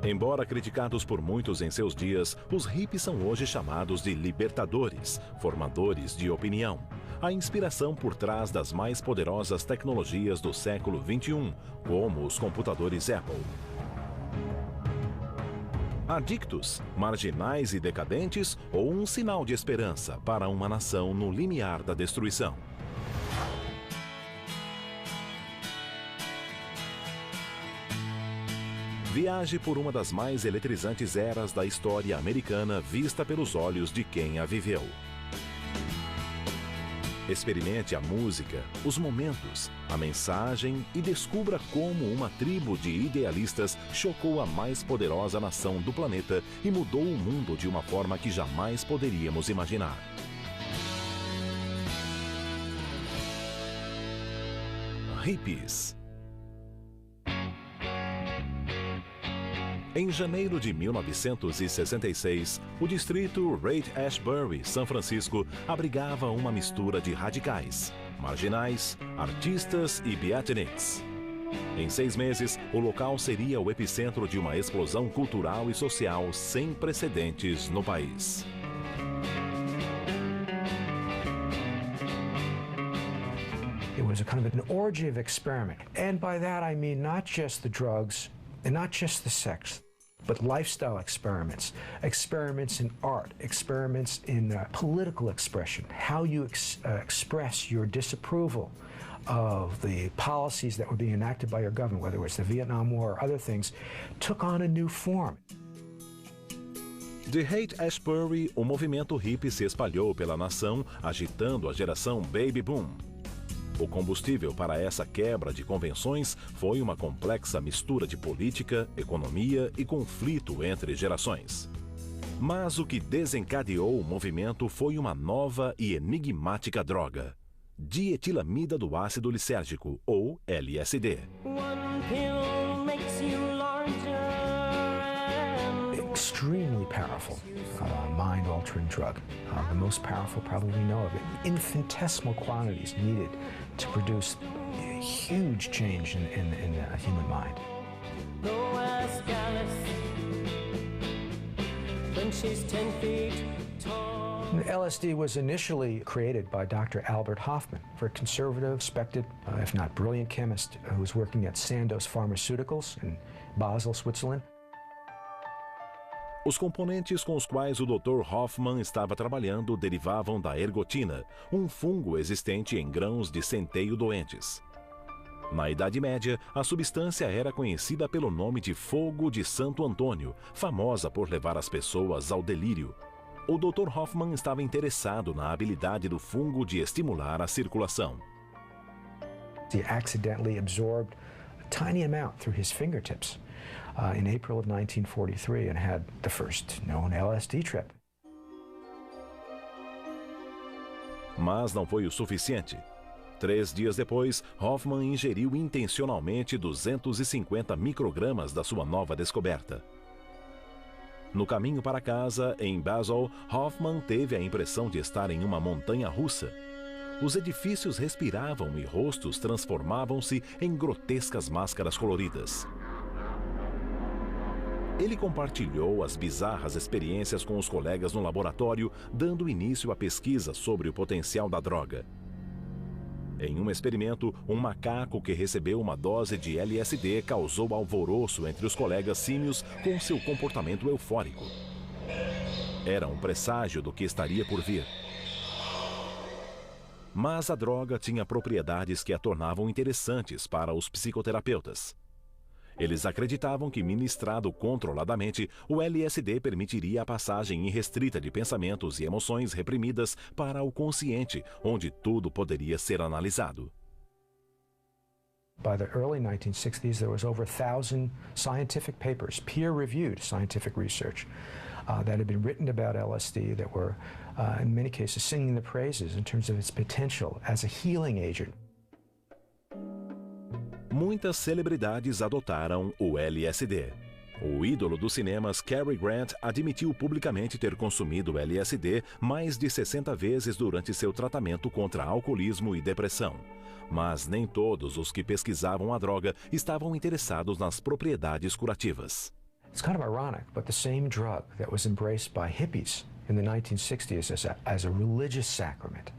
Embora criticados por muitos em seus dias, os hippies são hoje chamados de libertadores, formadores de opinião. A inspiração por trás das mais poderosas tecnologias do século XXI, como os computadores Apple. Adictos, marginais e decadentes ou um sinal de esperança para uma nação no limiar da destruição? Viaje por uma das mais eletrizantes eras da história americana vista pelos olhos de quem a viveu. Experimente a música, os momentos, a mensagem e descubra como uma tribo de idealistas chocou a mais poderosa nação do planeta e mudou o mundo de uma forma que jamais poderíamos imaginar. Hippies. Em janeiro de 1966, o distrito Haight-Ashbury, São Francisco, abrigava uma mistura de radicais, marginais, artistas e beatniks. Em 6 meses, o local seria o epicentro de uma explosão cultural e social sem precedentes no país. It was a kind of an orgy of experiment. And by that I mean not just the drugs, and not just the sex, but lifestyle experiments, experiments in art, experiments in political expression, how you express your disapproval of the policies that were being enacted by your government, whether it was the Vietnam War or other things, took on a new form. De Haight-Ashbury, o movimento hippie se espalhou pela nação, agitando a geração Baby Boom. O combustível para essa quebra de convenções foi uma complexa mistura de política, economia e conflito entre gerações. Mas o que desencadeou o movimento foi uma nova e enigmática droga: dietilamida do ácido lisérgico, ou LSD. Extremely powerful, mind-altering drug. The most powerful probably we know of it. Infinitesimal quantities needed to produce a huge change in the human mind. LSD was initially created by Dr. Albert Hofmann, a conservative, respected, if not brilliant chemist who was working at Sandoz Pharmaceuticals in Basel, Switzerland. Os componentes com os quais o Dr. Hofmann estava trabalhando derivavam da ergotina, um fungo existente em grãos de centeio doentes. Na Idade Média, a substância era conhecida pelo nome de fogo de Santo Antônio, famosa por levar as pessoas ao delírio. O Dr. Hofmann estava interessado na habilidade do fungo de estimular a circulação. He accidentally absorbed a tiny amount through his fingertips. In April of 1943 and had the first known LSD trip. Mas não foi o suficiente. 3 dias depois, Hofmann ingeriu intencionalmente 250 microgramas da sua nova descoberta. No caminho para casa, em Basel, Hofmann teve a impressão de estar em uma montanha russa. Os edifícios respiravam e rostos transformavam-se em grotescas máscaras coloridas. Ele compartilhou as bizarras experiências com os colegas no laboratório, dando início à pesquisa sobre o potencial da droga. Em um experimento, um macaco que recebeu uma dose de LSD causou alvoroço entre os colegas símios com seu comportamento eufórico. Era um presságio do que estaria por vir. Mas a droga tinha propriedades que a tornavam interessantes para os psicoterapeutas. Eles acreditavam que, ministrado controladamente, o LSD permitiria a passagem irrestrita de pensamentos e emoções reprimidas para o consciente, onde tudo poderia ser analisado. By the early 1960s, there was over 1,000 scientific papers, peer-reviewed scientific research, that had been written about LSD that were, in many cases, singing the praises in terms of its potential as a healing agent. Muitas celebridades adotaram o LSD. O ídolo dos cinemas Cary Grant admitiu publicamente ter consumido LSD mais de 60 vezes durante seu tratamento contra alcoolismo e depressão. Mas nem todos os que pesquisavam a droga estavam interessados nas propriedades curativas. It's kind of ironic, but the same drug that was embraced by hippies in the 1960s as a religious sacrament,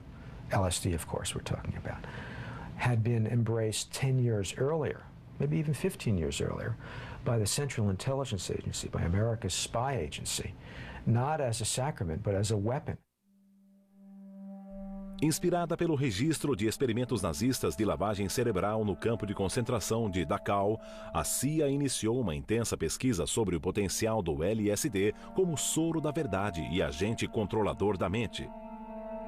LSD, of course, we're talking about, had been embraced 10 years earlier, maybe even 15 years earlier, by the Central Intelligence Agency, by America's spy agency, not as a sacrament, but as a weapon. Inspirada pelo registro de experimentos nazistas de lavagem cerebral no campo de concentração de Dachau, a CIA iniciou uma intensa pesquisa sobre o potencial do LSD como soro da verdade e agente controlador da mente.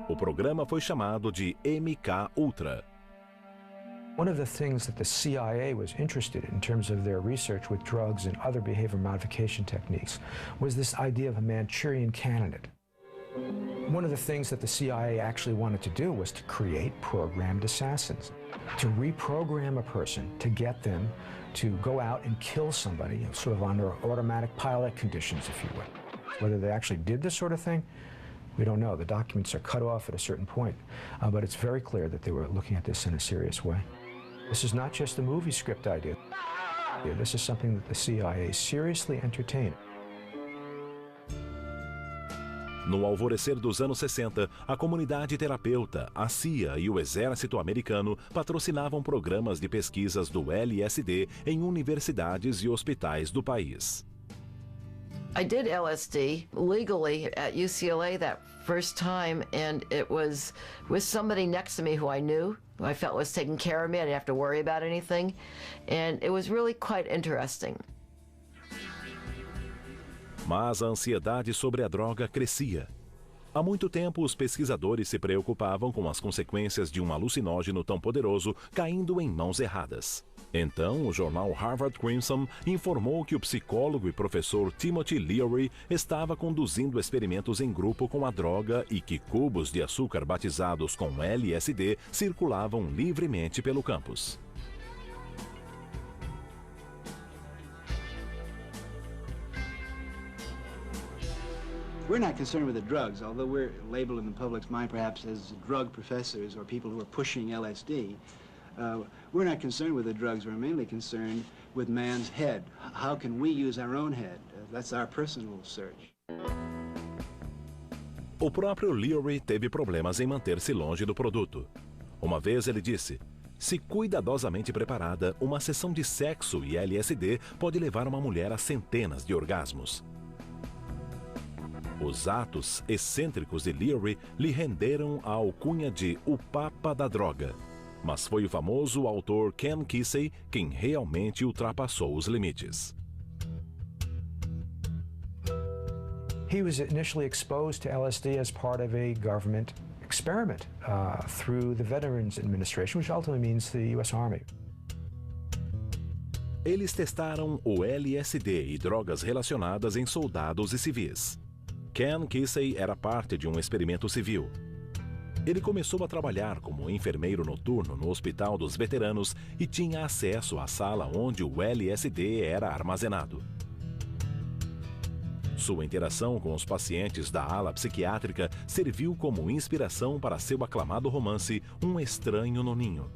O programa foi chamado de MK-Ultra. One of the things that the CIA was interested in terms of their research with drugs and other behavior modification techniques was this idea of a Manchurian candidate. One of the things that the CIA actually wanted to do was to create programmed assassins, to reprogram a person to get them to go out and kill somebody, sort of under automatic pilot conditions, if you will. Whether they actually did this sort of thing, we don't know. The documents are cut off at a certain point, but it's very clear that they were looking at this in a serious way. This is not just a movie script idea. This is something that the CIA seriously entertained. No alvorecer dos anos 60, a comunidade terapeuta, a CIA e o exército americano patrocinavam programas de pesquisas do LSD em universidades e hospitais do país. I did LSD legally at UCLA that first time, and it was with somebody next to me who I knew, who I felt was taking care of me. I didn't have to worry about anything, and it was really quite interesting. Mas a ansiedade sobre a droga crescia. Há muito tempo, os pesquisadores se preocupavam com as consequências de um alucinógeno tão poderoso caindo em mãos erradas. Então, o jornal Harvard Crimson informou que o psicólogo e professor Timothy Leary estava conduzindo experimentos em grupo com a droga e que cubos de açúcar batizados com LSD circulavam livremente pelo campus. We're not concerned with the drugs, although we're labeled in the public's mind perhaps as drug professors or people who are pushing LSD. We're not concerned with the drugs, we're mainly concerned with man's head. How can we use our own head? That's our personal search. O próprio Leary teve problemas em manter-se longe do produto. Uma vez ele disse: se cuidadosamente preparada, uma sessão de sexo e LSD pode levar uma mulher a centenas de orgasmos. Os atos excêntricos de Leary lhe renderam a alcunha de o Papa da Droga. Mas foi o famoso autor Ken Kesey quem realmente ultrapassou os limites. He was initially exposed to LSD as part of a government experiment through the Veterans Administration, which ultimately means the U.S. Army. Eles testaram o LSD e drogas relacionadas em soldados e civis. Ken Kesey era parte de um experimento civil. Ele começou a trabalhar como enfermeiro noturno no Hospital dos Veteranos e tinha acesso à sala onde o LSD era armazenado. Sua interação com os pacientes da ala psiquiátrica serviu como inspiração para seu aclamado romance Um Estranho no Ninho.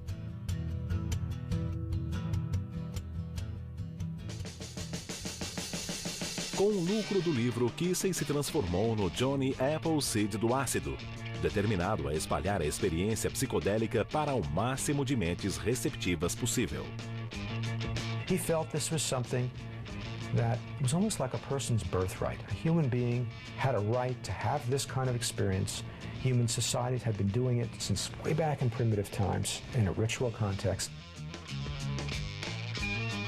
Com o lucro do livro, Kesey se transformou no Johnny Appleseed do ácido, determinado a espalhar a experiência psicodélica para o máximo de mentes receptivas possível. He felt this was something that was almost like a person's birthright. A human being had a right to have this kind of experience. Human societies had been doing it since way back in primitive times in a ritual context.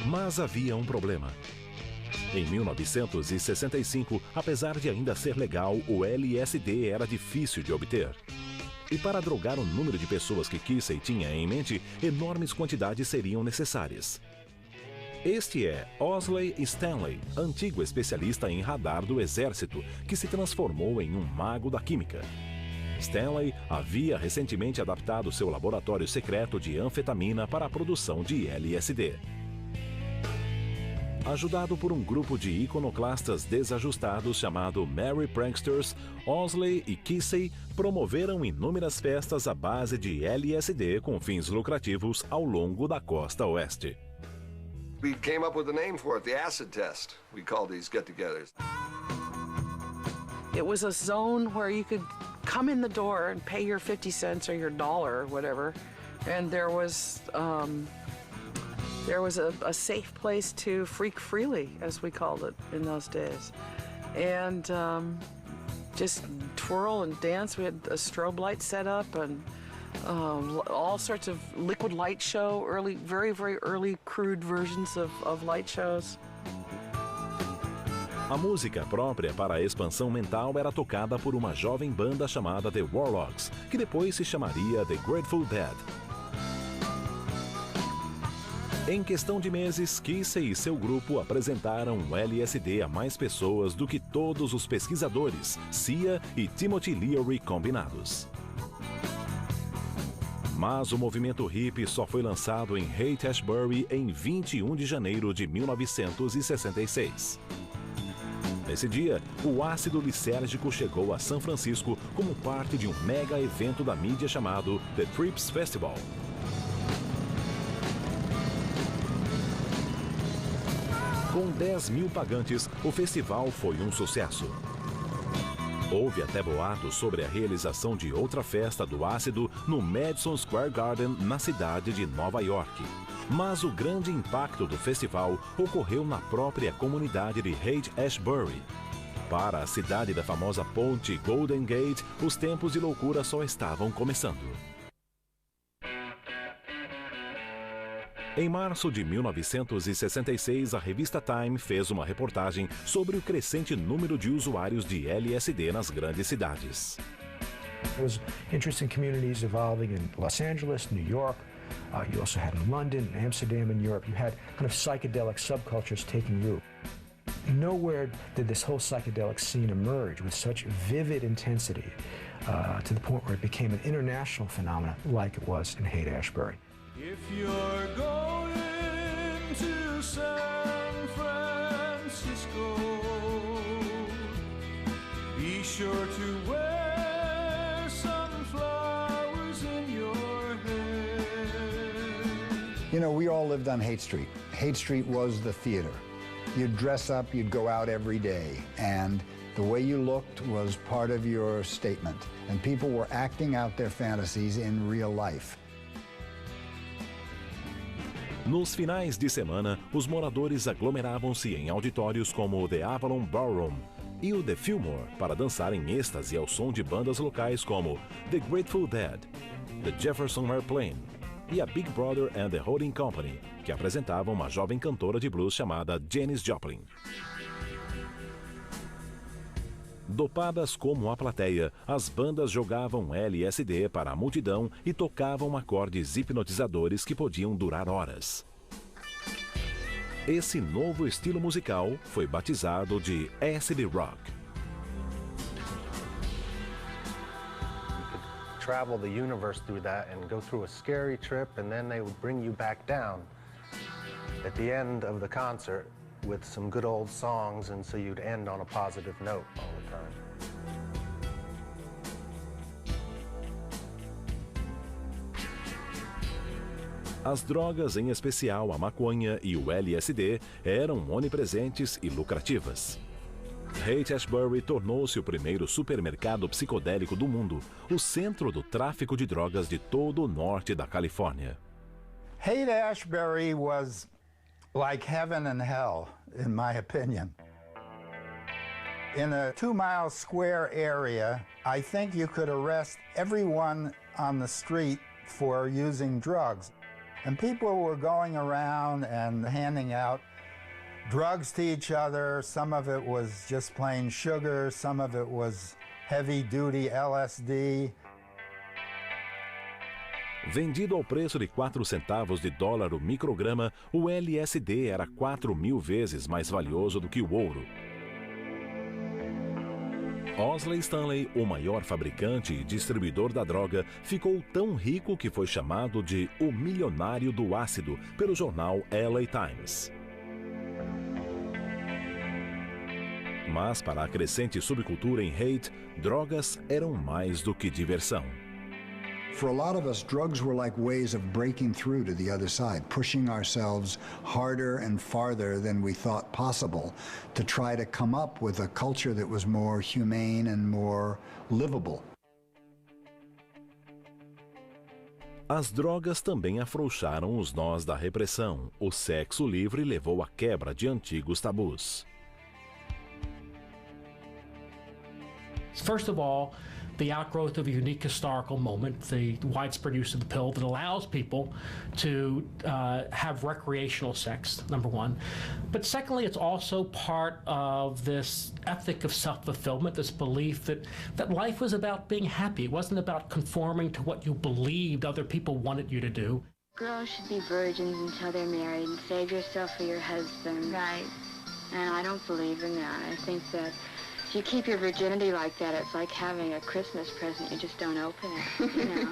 Mas havia um problema. Em 1965, apesar de ainda ser legal, o LSD era difícil de obter. E para drogar o número de pessoas que Kesey tinha em mente, enormes quantidades seriam necessárias. Este é Owsley Stanley, antigo especialista em radar do exército, que se transformou em um mago da química. Stanley havia recentemente adaptado seu laboratório secreto de anfetamina para a produção de LSD. Ajudado por um grupo de iconoclastas desajustados chamado Merry Pranksters, Owsley e Kesey promoveram inúmeras festas à base de LSD com fins lucrativos ao longo da costa oeste. We came up with a name for it, the acid test. We call these get-togethers. It was a zone where you could come in the door and pay your 50 cents or your dollar or whatever, and there was a safe place to freak freely, as we called it in those days, and just twirl and dance. We had a strobe light set up and all sorts of liquid light show, very, very early crude versions of light shows. A música própria para a expansão mental era tocada por uma jovem banda chamada The Warlocks, que depois se chamaria The Grateful Dead. Em questão de meses, Keesey e seu grupo apresentaram o LSD a mais pessoas do que todos os pesquisadores, Sia e Timothy Leary combinados. Mas o movimento hippie só foi lançado em Haight-Ashbury em 21 de janeiro de 1966. Nesse dia, o ácido lisérgico chegou a São Francisco como parte de um mega evento da mídia chamado The Trips Festival. Com 10 mil pagantes, o festival foi um sucesso. Houve até boatos sobre a realização de outra festa do ácido no Madison Square Garden, na cidade de Nova York. Mas o grande impacto do festival ocorreu na própria comunidade de Haight-Ashbury. Para a cidade da famosa ponte Golden Gate, os tempos de loucura só estavam começando. Em março de 1966, a revista Time fez uma reportagem sobre o crescente número de usuários de LSD nas grandes cidades. There was interesting communities evolving in Los Angeles, New York. You also had in London, Amsterdam, and Europe. You had kind of psychedelic subcultures taking root. Nowhere did this whole psychedelic scene emerge with such vivid intensity to the point where it became an international phenomenon like it was in Haight-Ashbury. If you're going to San Francisco, be sure to wear some flowers in your hair. You know, we all lived on Haight Street. Haight Street was the theater. You'd dress up, you'd go out every day, and the way you looked was part of your statement. And people were acting out their fantasies in real life. Nos finais de semana, os moradores aglomeravam-se em auditórios como o The Avalon Ballroom e o The Fillmore para dançar em êxtase ao som de bandas locais como The Grateful Dead, The Jefferson Airplane e a Big Brother and the Holding Company, que apresentavam uma jovem cantora de blues chamada Janis Joplin. Dopadas como a plateia, as bandas jogavam LSD para a multidão e tocavam acordes hipnotizadores que podiam durar horas. Esse novo estilo musical foi batizado de acid rock. Travel the universe through that and go through a scary trip, and then they would bring you back down at the end of the concert with some good old songs, and so you'd end on a positive note all the time. As drogas, em especial a maconha e o LSD, eram onipresentes e lucrativas. Haight-Ashbury tornou-se o primeiro supermercado psicodélico do mundo, o centro do tráfico de drogas de todo o norte da Califórnia. Haight-Ashbury was like heaven and hell, in my opinion. In a 2-mile square area, I think you could arrest everyone on the street for using drugs. And people were going around and handing out drugs to each other. Some of it was just plain sugar, some of it was heavy-duty LSD. Vendido ao preço de 4 centavos de dólar o micrograma, o LSD era 4.000 vezes mais valioso do que o ouro. Owsley Stanley, o maior fabricante e distribuidor da droga, ficou tão rico que foi chamado de o milionário do ácido pelo jornal LA Times. Mas para a crescente subcultura em Haight, drogas eram mais do que diversão. For a lot of us, drugs were like ways of breaking through to the other side, pushing ourselves harder and farther than we thought possible to try to come up with a culture that was more humane and more livable. As drogas também afrouxaram os nós da repressão. O sexo livre levou à quebra de antigos tabus. First of all, the outgrowth of a unique historical moment, the widespread use of the pill that allows people to have recreational sex, number one. But secondly, it's also part of this ethic of self-fulfillment, this belief that life was about being happy. It wasn't about conforming to what you believed other people wanted you to do. Girls should be virgins until they're married and save yourself for your husband. Right. And I don't believe in that. I think that if you keep your virginity like that, it's like having a Christmas present. You just don't open it, you know.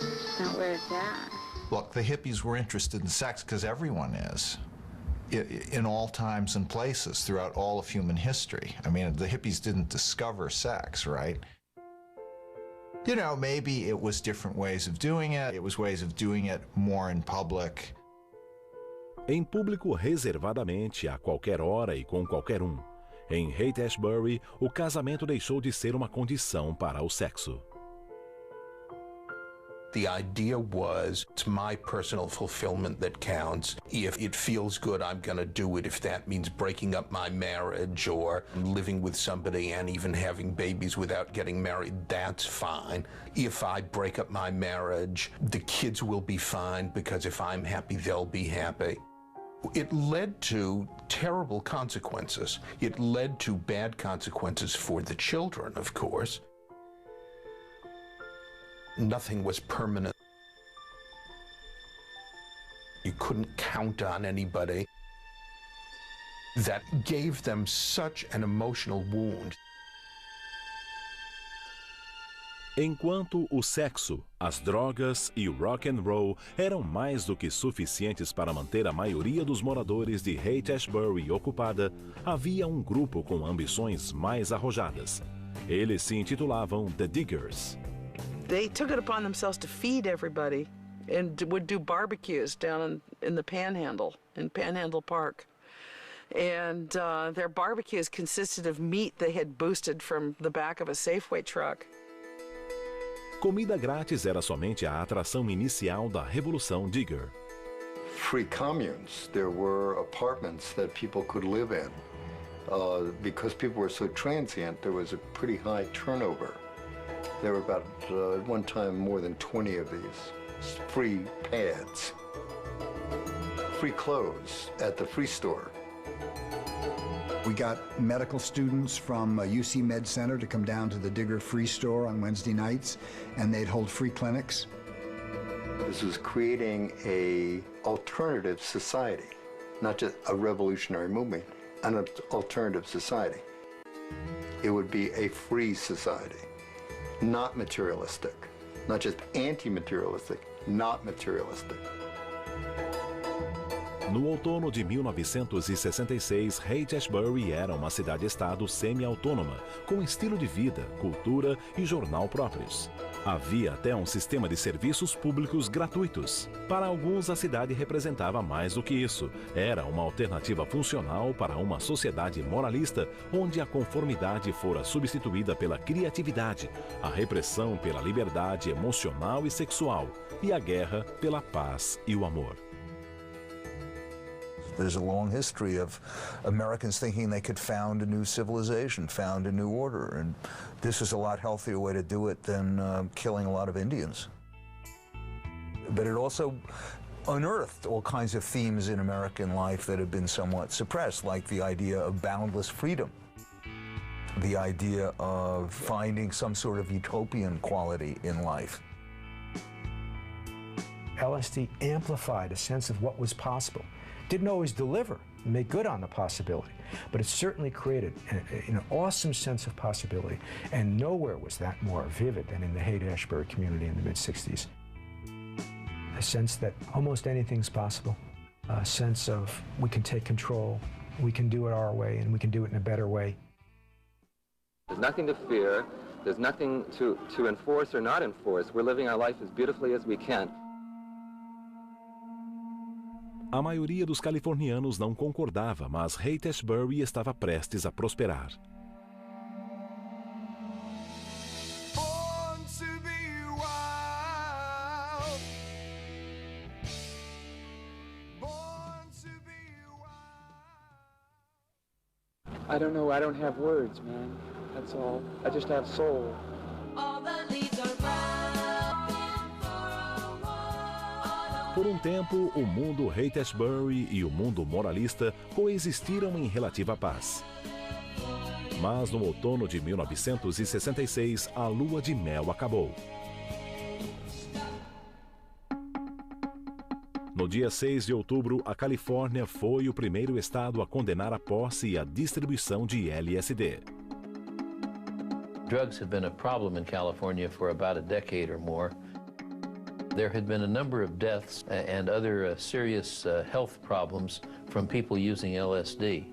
It's not where it's at. Look, the hippies were interested in sex because everyone is, in all times and places throughout all of human history. I mean, the hippies didn't discover sex, right? You know, maybe it was different ways of doing it. It was ways of doing it more in public. Em público reservadamente, a qualquer hora e com qualquer um. Em Haight-Ashbury, o casamento deixou de ser uma condição para o sexo. The idea was, it's my personal fulfillment that counts. If it feels good, I'm going to do it. If that means breaking up my marriage or living with somebody and even having babies without getting married, that's fine. If I break up my marriage, the kids will be fine because if I'm happy, they'll be happy. It led to terrible consequences. It led to bad consequences for the children, of course. Nothing was permanent. You couldn't count on anybody. That gave them such an emotional wound. Enquanto o sexo, as drogas e o rock and roll eram mais do que suficientes para manter a maioria dos moradores de Haight-Ashbury ocupada, havia um grupo com ambições mais arrojadas. Eles se intitulavam The Diggers. They took it upon themselves to feed everybody and would do barbecues down in the Panhandle, in Panhandle Park. And their barbecues consisted of meat they had boosted from the back of a Safeway truck. Comida grátis era somente a atração inicial da Revolução Digger. Free communes. There were apartments that people could live in. Because people were so transient, there was a pretty high turnover. There were about, at one time, more than 20 of these. Free pads. Free clothes at the free store. We got medical students from UC Med Center to come down to the Digger Free Store on Wednesday nights, and they'd hold free clinics. This was creating an alternative society, not just a revolutionary movement, an alternative society. It would be a free society, not materialistic, not just anti-materialistic, not materialistic. No outono de 1966, Haight-Ashbury era uma cidade-estado semi-autônoma, com estilo de vida, cultura e jornal próprios. Havia até um sistema de serviços públicos gratuitos. Para alguns, a cidade representava mais do que isso. Era uma alternativa funcional para uma sociedade moralista, onde a conformidade fora substituída pela criatividade, a repressão pela liberdade emocional e sexual, e a guerra pela paz e o amor. There's a long history of Americans thinking they could found a new civilization, found a new order, and this is a lot healthier way to do it than killing a lot of Indians. But it also unearthed all kinds of themes in American life that have been somewhat suppressed, like the idea of boundless freedom, the idea of finding some sort of utopian quality in life. LSD amplified a sense of what was possible. Didn't always deliver and make good on the possibility, but it certainly created an awesome sense of possibility, and nowhere was that more vivid than in the Haight-Ashbury community in the mid-60s. A sense that almost anything's possible, a sense of we can take control, we can do it our way, and we can do it in a better way. There's nothing to fear. There's nothing to enforce or not enforce. We're living our life as beautifully as we can. A maioria dos californianos não concordava, mas Haight-Ashbury estava prestes a prosperar. I don't know, I don't have words, man. That's all. I just have soul. Por um tempo, o mundo Haight-Ashbury e o mundo moralista coexistiram em relativa paz. Mas no outono de 1966, a lua de mel acabou. No dia 6 de outubro, a Califórnia foi o primeiro estado a condenar a posse e a distribuição de LSD. Drugs have been a problem in California for about a decade or more. There had been a number of deaths and other serious health problems from people using LSD.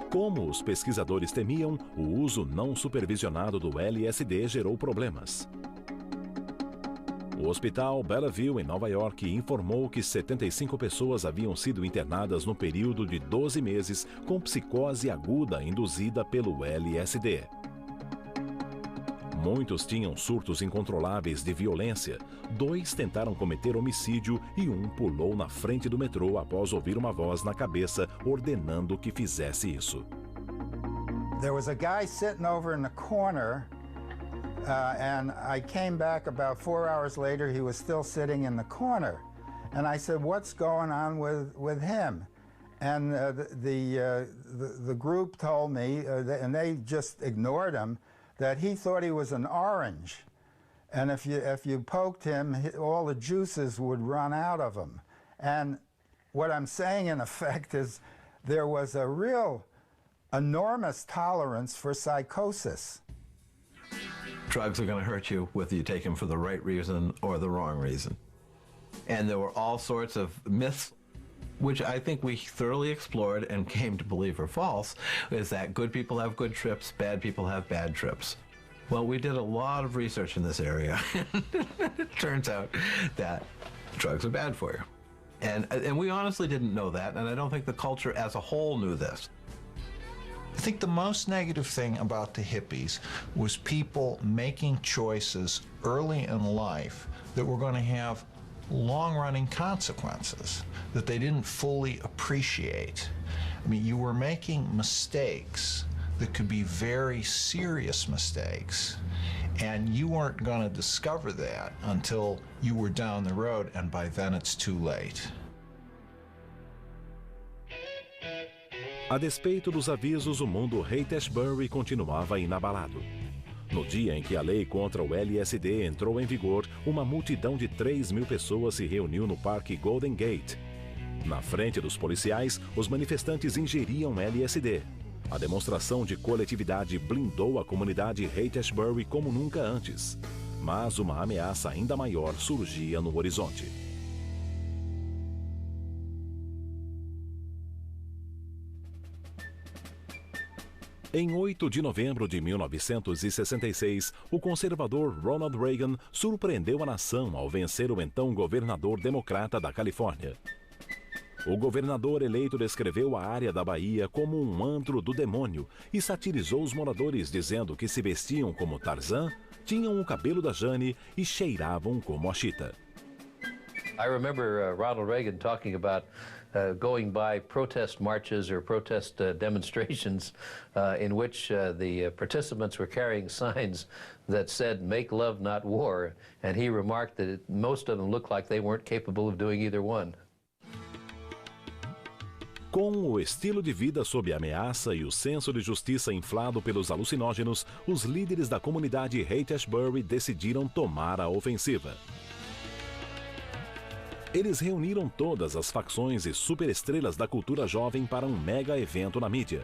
Como os pesquisadores temiam, o uso não supervisionado do LSD gerou problemas. O hospital Bellevue, em Nova York, informou que 75 pessoas haviam sido internadas no período de 12 meses com psicose aguda induzida pelo LSD. Muitos tinham surtos incontroláveis de violência, 2 tentaram cometer homicídio e 1 pulou na frente do metrô após ouvir uma voz na cabeça ordenando que fizesse isso. There was a guy sitting over in the corner. And I came back about 4 hours later, he was still sitting in the corner. And I said, what's going on with him? And the group told me, and they just ignored him, that he thought he was an orange. And if you poked him, all the juices would run out of him. And what I'm saying, in effect, is there was a real enormous tolerance for psychosis. Drugs are going to hurt you whether you take them for the right reason or the wrong reason. And there were all sorts of myths, which I think we thoroughly explored and came to believe are false, is that good people have good trips, bad people have bad trips. Well, we did a lot of research in this area. It turns out that drugs are bad for you. And we honestly didn't know that, and I don't think the culture as a whole knew this. I think the most negative thing about the hippies was people making choices early in life that were going to have long-running consequences that they didn't fully appreciate. I mean, you were making mistakes that could be very serious mistakes, and you weren't going to discover that until you were down the road, and by then it's too late. A despeito dos avisos, o mundo Haight-Ashbury continuava inabalado. No dia em que a lei contra o LSD entrou em vigor, uma multidão de 3.000 pessoas se reuniu no Parque Golden Gate. Na frente dos policiais, os manifestantes ingeriam LSD. A demonstração de coletividade blindou a comunidade Haight-Ashbury como nunca antes. Mas uma ameaça ainda maior surgia no horizonte. Em 8 de novembro de 1966, o conservador Ronald Reagan surpreendeu a nação ao vencer o então governador democrata da Califórnia. O governador eleito descreveu a área da Bahia como um antro do demônio e satirizou os moradores dizendo que se vestiam como Tarzan, tinham o cabelo da Jane e cheiravam como a Chita. I remember Ronald Reagan talking about going by protest marches or protest demonstrations in which the participants were carrying signs that said, "Make love, not war," and he remarked that most of them looked like they weren't capable of doing either one. Com o estilo de vida sob ameaça e o senso de justiça inflado pelos alucinógenos, os líderes da comunidade Haight-Ashbury decidiram tomar a ofensiva. Eles reuniram todas as facções e superestrelas da cultura jovem para um mega evento na mídia.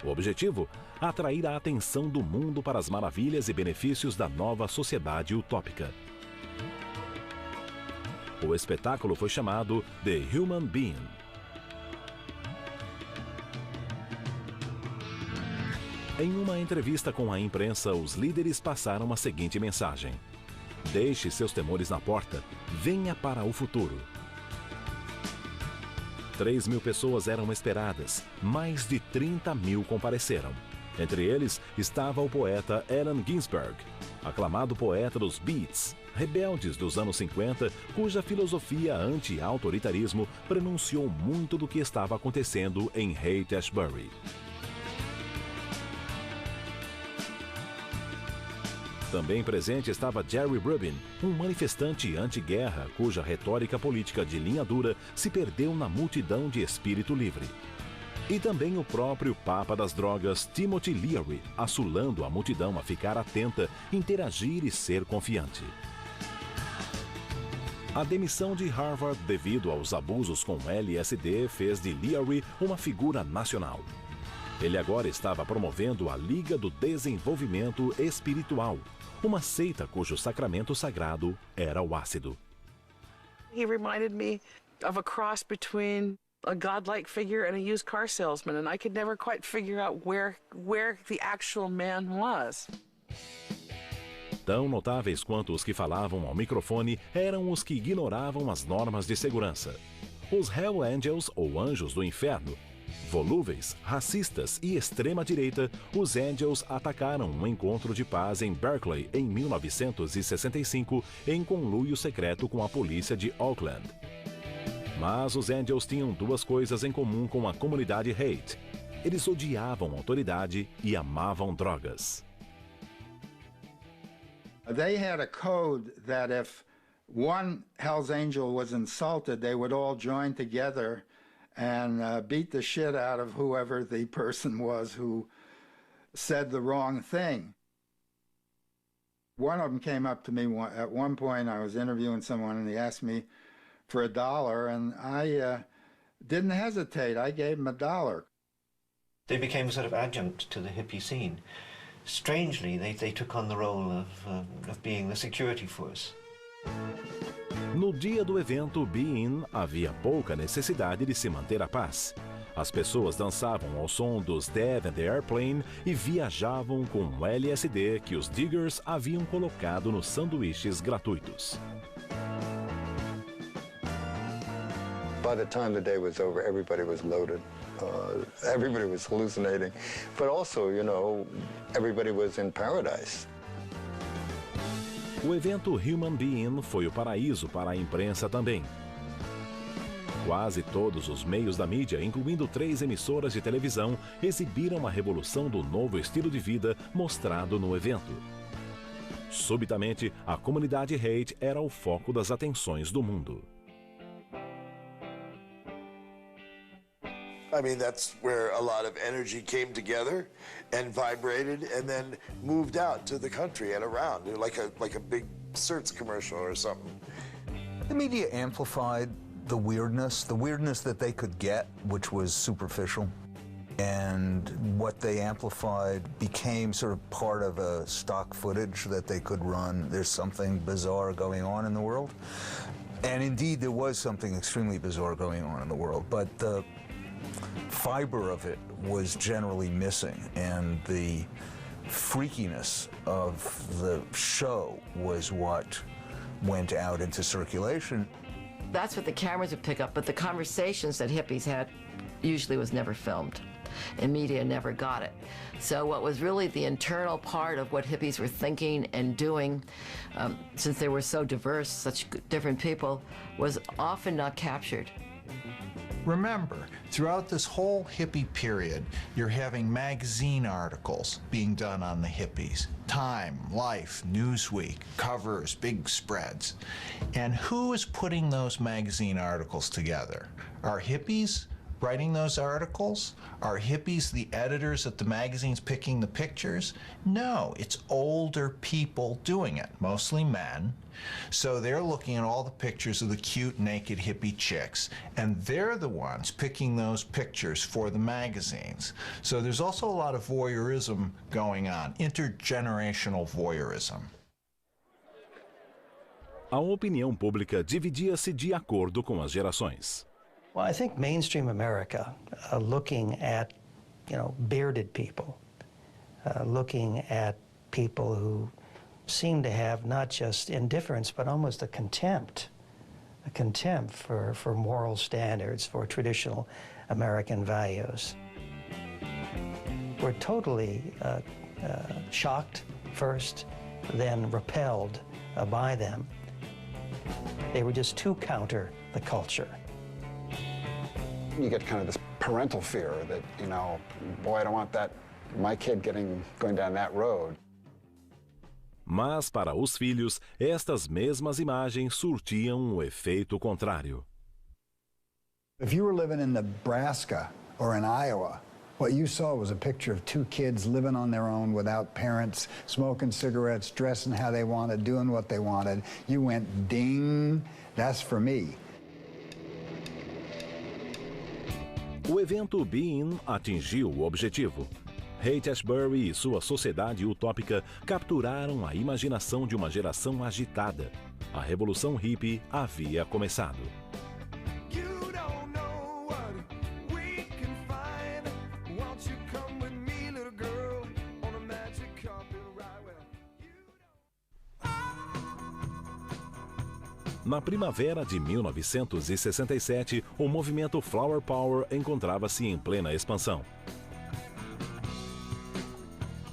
O objetivo? Atrair a atenção do mundo para as maravilhas e benefícios da nova sociedade utópica. O espetáculo foi chamado The Human Being. Em uma entrevista com a imprensa, os líderes passaram a seguinte mensagem: deixe seus temores na porta, venha para o futuro. 3.000 pessoas eram esperadas, mais de 30.000 compareceram. Entre eles estava o poeta Allen Ginsberg, aclamado poeta dos Beats, rebeldes dos anos 50, cuja filosofia anti-autoritarismo pronunciou muito do que estava acontecendo em Haight-Ashbury. Também presente estava Jerry Rubin, um manifestante anti-guerra cuja retórica política de linha dura se perdeu na multidão de espírito livre. E também o próprio Papa das Drogas, Timothy Leary, assulando a multidão a ficar atenta, interagir e ser confiante. A demissão de Harvard devido aos abusos com LSD fez de Leary uma figura nacional. Ele agora estava promovendo a Liga do Desenvolvimento Espiritual, uma seita cujo sacramento sagrado era o ácido. He reminded me of a cross between a godlike figure and a used car salesman, and I could never quite figure out where the actual man was. Tão notáveis quanto os que falavam ao microfone eram os que ignoravam as normas de segurança. Os Hell Angels, ou Anjos do Inferno, volúveis, racistas e extrema-direita, os Angels atacaram um encontro de paz em Berkeley em 1965 em conluio secreto com a polícia de Oakland. Mas os Angels tinham duas coisas em comum com a comunidade Haight. Eles odiavam a autoridade e amavam drogas. They had a code that if one Hell's Angel was insulted, they would all join together and beat the shit out of whoever the person was who said the wrong thing. One of them came up to me at one point. I was interviewing someone and he asked me for $1, and I didn't hesitate. I gave him $1. They became a sort of adjunct to the hippie scene. Strangely, they took on the role of being the security force. No dia do evento Be-In, havia pouca necessidade de se manter a paz. As pessoas dançavam ao som dos Dead and the Airplane e viajavam com o LSD que os Diggers haviam colocado nos sanduíches gratuitos. By the time the day was over, everybody was loaded. Everybody was hallucinating. But also, you know, everybody was in paradise. O evento Human Be-In foi o paraíso para a imprensa também. Quase todos os meios da mídia, incluindo 3 emissoras de televisão, exibiram a revolução do novo estilo de vida mostrado no evento. Subitamente, a comunidade Haight era o foco das atenções do mundo. I mean, that's where a lot of energy came together and vibrated and then moved out to the country and around, like a big Certs commercial or something. The media amplified the weirdness that they could get, which was superficial. And what they amplified became sort of part of a stock footage that they could run. There's something bizarre going on in the world. And indeed, there was something extremely bizarre going on in the world. But the fiber of it was generally missing, and the freakiness of the show was what went out into circulation. That's what the cameras would pick up, but the conversations that hippies had usually was never filmed, and media never got it. So what was really the internal part of what hippies were thinking and doing, since they were so diverse, such different people, was often not captured. Remember, throughout this whole hippie period, you're having magazine articles being done on the hippies. Time, Life, Newsweek, covers, big spreads. And who is putting those magazine articles together? Are hippies writing those articles? Are hippies the editors at the magazines picking the pictures? No, it's older people doing it, mostly men. So they're looking at all the pictures of the cute, naked hippie chicks, and they're the ones picking those pictures for the magazines. So there's also a lot of voyeurism going on, intergenerational voyeurism. A opinião pública dividia-se de acordo com as gerações. Well, I think mainstream America, looking at, bearded people, looking at people who seem to have not just indifference, but almost a contempt for moral standards, for traditional American values. We're totally shocked first, then repelled by them. They were just too counter the culture. You get kind of this parental fear that, you know, boy, I don't want my kid going down that road. Mas para os filhos, estas mesmas imagens surtiam um efeito contrário. If you were living in Nebraska or in Iowa, what you saw was a picture of two kids living on their own without parents, smoking cigarettes, dressing how they wanted, doing what they wanted. You went, ding, that's for me. O evento Be In atingiu o objetivo. Haight-Ashbury e sua sociedade utópica capturaram a imaginação de uma geração agitada. A revolução hippie havia começado. Na primavera de 1967, o movimento Flower Power encontrava-se em plena expansão.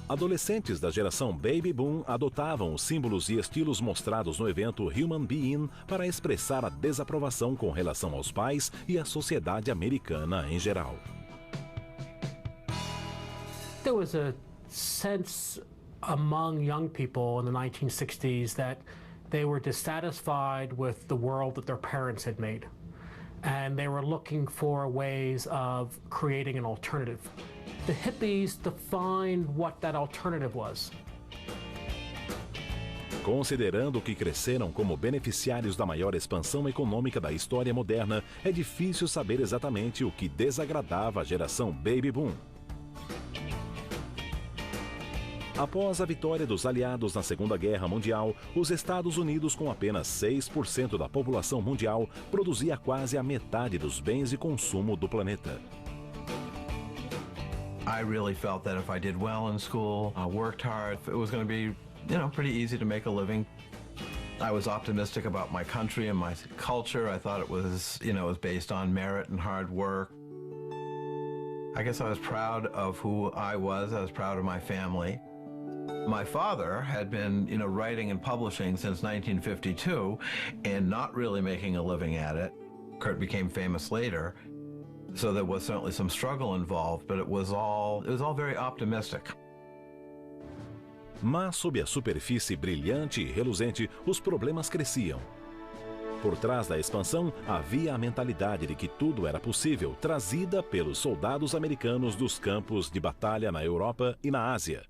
Adolescentes da geração Baby Boom adotavam os símbolos e estilos mostrados no evento Human Be-In para expressar a desaprovação com relação aos pais e à sociedade americana em geral. There was a sense among young people in the 1960s that they were dissatisfied with the world that their parents had made, and they were looking for ways of creating an alternative. The hippies defined what that alternative was. Considerando que cresceram como beneficiários da maior expansão econômica da história moderna, é difícil saber exatamente o que desagradava a geração Baby Boom. Após a vitória dos aliados na Segunda Guerra Mundial, os Estados Unidos, com apenas 6% da população mundial, produzia quase a metade dos bens de consumo do planeta. I really felt that if I did well in school, worked hard, it was going to be, pretty easy to make a living. I was optimistic about my country and my culture. I thought it was, it was based on merit and hard work. I guess I was proud of who I was proud of my family. My father had been, writing and publishing since 1952 and not really making a living at it. Kurt became famous later. So there was certainly some struggle involved, but it was all very optimistic. Mas sob a superfície brilhante e reluzente, os problemas cresciam. Por trás da expansão, havia a mentalidade de que tudo era possível, trazida pelos soldados americanos dos campos de batalha na Europa e na Ásia.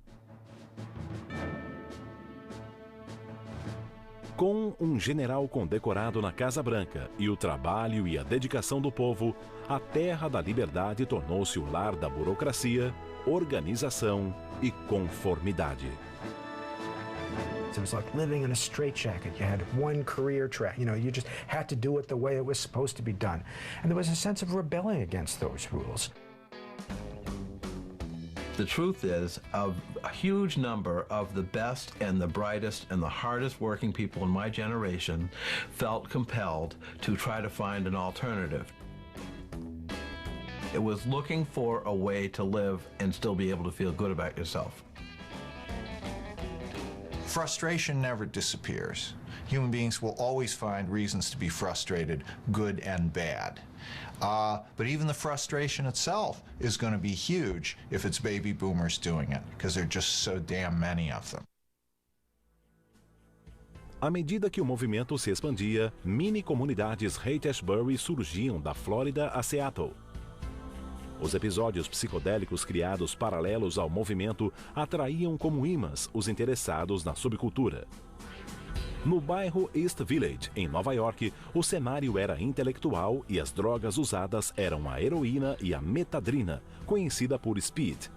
Com um general condecorado na Casa Branca e o trabalho e a dedicação do povo, a Terra da Liberdade tornou-se o lar da burocracia, organização e conformidade. It was like living in a straitjacket. You had one career track. You just had to do it the way it was supposed to be done. And there was a sense of rebelling against those rules. The truth is, a huge number of the best and the brightest and the hardest working people in my generation felt compelled to try to find an alternative. It was looking for a way to live and still be able to feel good about yourself. Frustration never disappears. Human beings will always find reasons to be frustrated, good and bad. But even the frustration itself is going to be huge if it's baby boomers doing it, because there are just so damn many of them. À medida que o movimento se expandia, mini-comunidades Haight-Ashbury surgiam da Flórida a Seattle. Os episódios psicodélicos criados paralelos ao movimento atraíam como imãs os interessados na subcultura. No bairro East Village, em Nova York, o cenário era intelectual e as drogas usadas eram a heroína e a metadrina, conhecida por speed.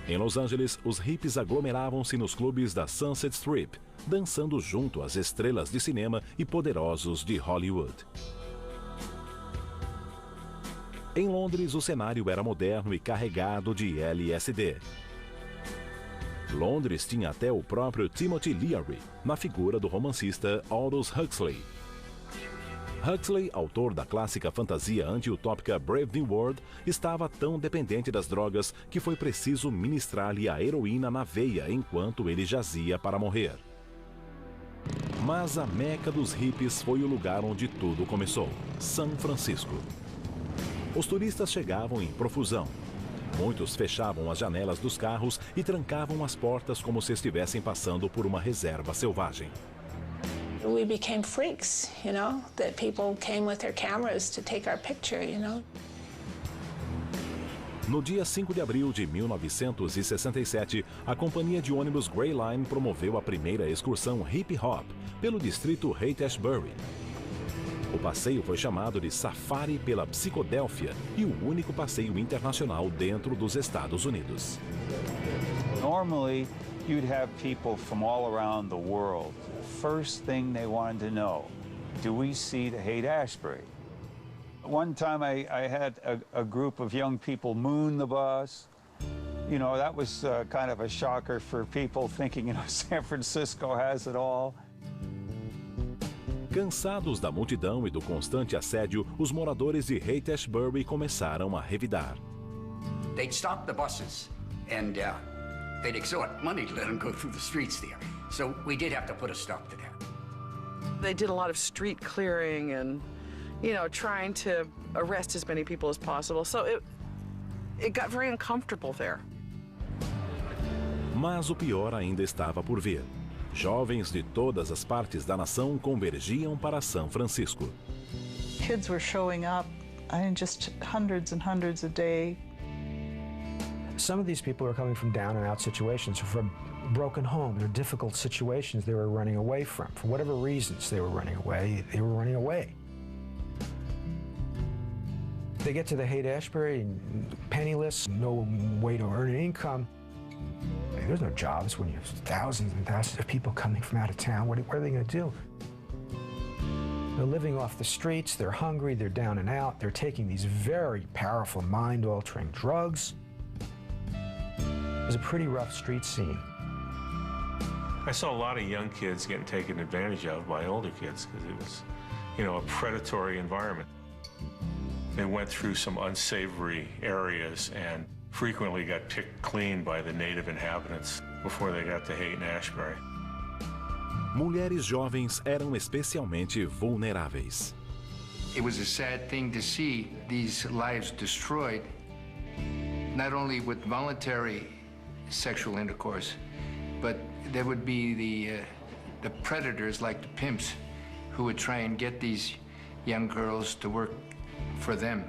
Em Los Angeles, os hippies aglomeravam-se nos clubes da Sunset Strip, dançando junto às estrelas de cinema e poderosos de Hollywood. Em Londres, o cenário era moderno e carregado de LSD. Londres tinha até o próprio Timothy Leary, na figura do romancista Aldous Huxley. Huxley, autor da clássica fantasia anti-utópica Brave New World, estava tão dependente das drogas que foi preciso ministrar-lhe a heroína na veia enquanto ele jazia para morrer. Mas a meca dos hippies foi o lugar onde tudo começou, São Francisco. Os turistas chegavam em profusão. Muitos fechavam as janelas dos carros e trancavam as portas como se estivessem passando por uma reserva selvagem. We became freaks, you know, that people came with their cameras to take our picture, you know. No dia 5 de abril de 1967, a companhia de ônibus Grey Line promoveu a primeira excursão hip-hop pelo distrito Haight-Ashbury. O passeio foi chamado de Safari pela Psicodélfia e o único passeio internacional dentro dos Estados Unidos. Normally, you'd have people from all around the world. The first thing they wanted to know, do we see the Haight-Ashbury? One time I had a group of young people moon the bus. You know, that was kind of a shocker for people thinking, you know, San Francisco has it all. Cansados da multidão e do constante assédio, os moradores de Haight-Ashbury começaram a revidar. They'd stop the buses and they'd extort money to let them go through the streets there. So we did have to put a stop to that. They did a lot of street clearing and, you know, trying to arrest as many people as possible. So it got very uncomfortable there. Mas o pior ainda estava por vir. Jovens de todas as partes da nação convergiam para São Francisco. Kids were showing up, just hundreds and hundreds a day. Some of these people are coming from down and out situations, from broken homes or difficult situations they were running away from. For whatever reasons they were running away, They get to the Haight-Ashbury, penniless, no way to earn an income. There's no jobs when you have thousands and thousands of people coming from out of town. What are they going to do? They're living off the streets, they're hungry, they're down and out, they're taking these very powerful mind-altering drugs. It was a pretty rough street scene. I saw a lot of young kids getting taken advantage of by older kids because it was, you know, a predatory environment. They went through some unsavory areas and frequently got picked clean by the native inhabitants before they got to Haight-Ashbury. Mulheres jovens eram especialmente vulneráveis. It was a sad thing to see these lives destroyed, not only with voluntary sexual intercourse, but there would be the predators like the pimps who would try and get these young girls to work for them.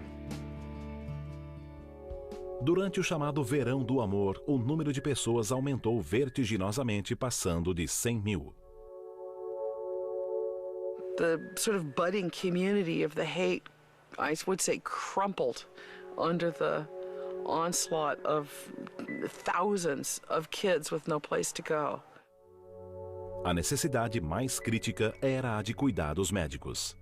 Durante o chamado Verão do Amor, o número de pessoas aumentou vertiginosamente, passando de 100 mil. The sort of budding community of the Haight, I would say, crumpled under the onslaught of thousands of kids with no place to go. A necessidade mais crítica era a de cuidados médicos.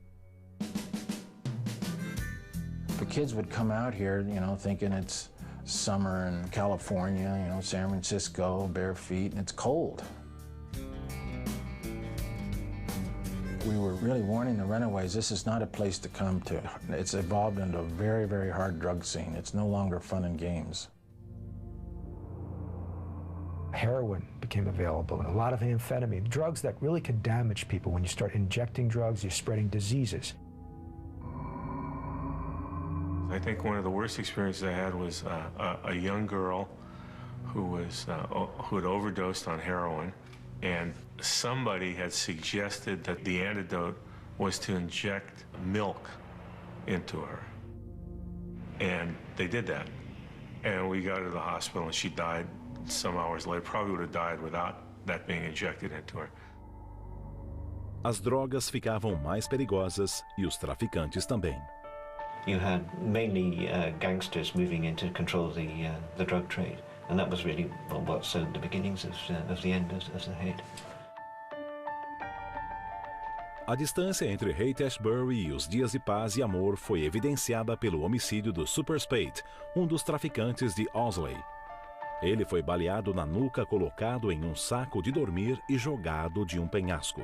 The kids would come out here, you know, thinking it's summer in California, you know, San Francisco, bare feet, and it's cold. We were really warning the runaways, this is not a place to come to. It's evolved into a very, very hard drug scene. It's no longer fun and games. Heroin became available and a lot of amphetamine, drugs that really could damage people. When you start injecting drugs, you're spreading diseases. I think one of the worst experiences I had was a young girl who had overdosed on heroin, and somebody had suggested that the antidote was to inject milk into her. And they did that. And we got her to the hospital and she died some hours later. Probably would have died without that being injected into her. As drogas ficavam mais perigosas e os traficantes também. You had mainly gangsters moving in to control the drug trade, and that was really what sowed the beginnings of the end of the Haight. A distância entre Haight-Ashbury e os dias de paz e amor foi evidenciada pelo homicídio do Super Spade, um dos traficantes de Owsley. Ele foi baleado na nuca, colocado em um saco de dormir e jogado de um penhasco.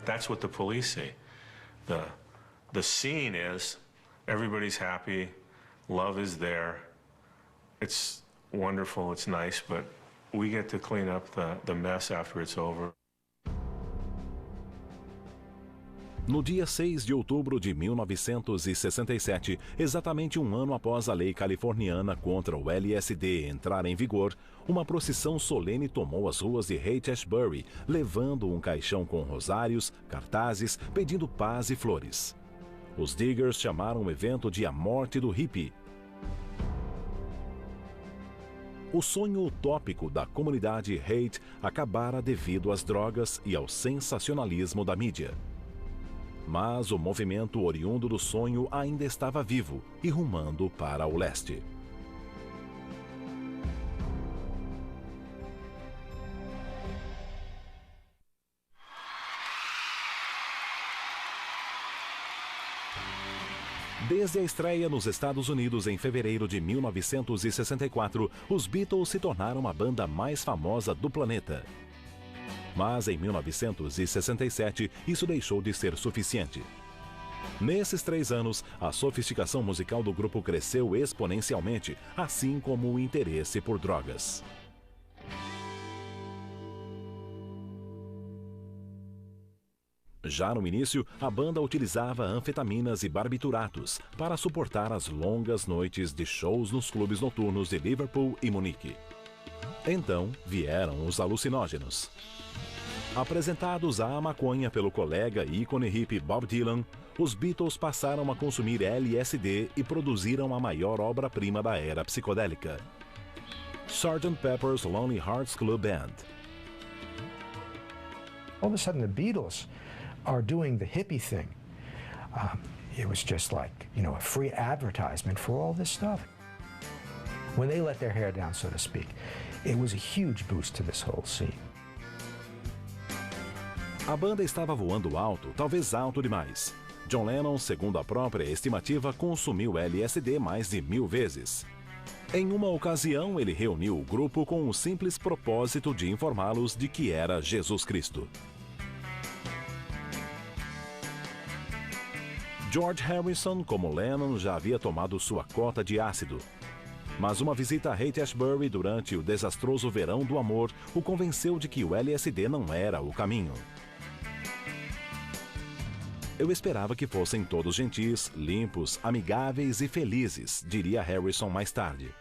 That's what the police say. The scene is everybody's happy, love is there. It's wonderful, it's nice, but we get to clean up the mess after it's over. No dia 6 de outubro de 1967, exatamente um ano após a lei californiana contra o LSD entrar em vigor, uma procissão solene tomou as ruas de Haight-Ashbury, levando um caixão com rosários, cartazes, pedindo paz e flores. Os Diggers chamaram o evento de A Morte do Hippie. O sonho utópico da comunidade Haight acabara devido às drogas e ao sensacionalismo da mídia. Mas o movimento oriundo do sonho ainda estava vivo e rumando para o leste. Desde a estreia nos Estados Unidos em fevereiro de 1964, os Beatles se tornaram a banda mais famosa do planeta. Mas em 1967, isso deixou de ser suficiente. Nesses 3 anos, a sofisticação musical do grupo cresceu exponencialmente, assim como o interesse por drogas. Já no início, a banda utilizava anfetaminas e barbituratos para suportar as longas noites de shows nos clubes noturnos de Liverpool e Munique. Então vieram os alucinógenos. Apresentados à maconha pelo colega e ícone hippie Bob Dylan, os Beatles passaram a consumir LSD e produziram a maior obra-prima da era psicodélica, Sgt. Pepper's Lonely Hearts Club Band. All of a sudden the Beatles are doing the hippie thing. It was just like, you know, a free advertisement for all this stuff. When they let their hair down, so to speak, it was a huge boost to this whole scene. A banda estava voando alto, talvez alto demais. John Lennon, segundo a própria estimativa, consumiu LSD mais de 1000 vezes. Em uma ocasião, ele reuniu o grupo com o simples propósito de informá-los de que era Jesus Cristo. George Harrison, como Lennon, já havia tomado sua cota de ácido. Mas uma visita a Haight-Ashbury durante o desastroso verão do amor o convenceu de que o LSD não era o caminho. Eu esperava que fossem todos gentis, limpos, amigáveis e felizes, diria Harrison mais tarde.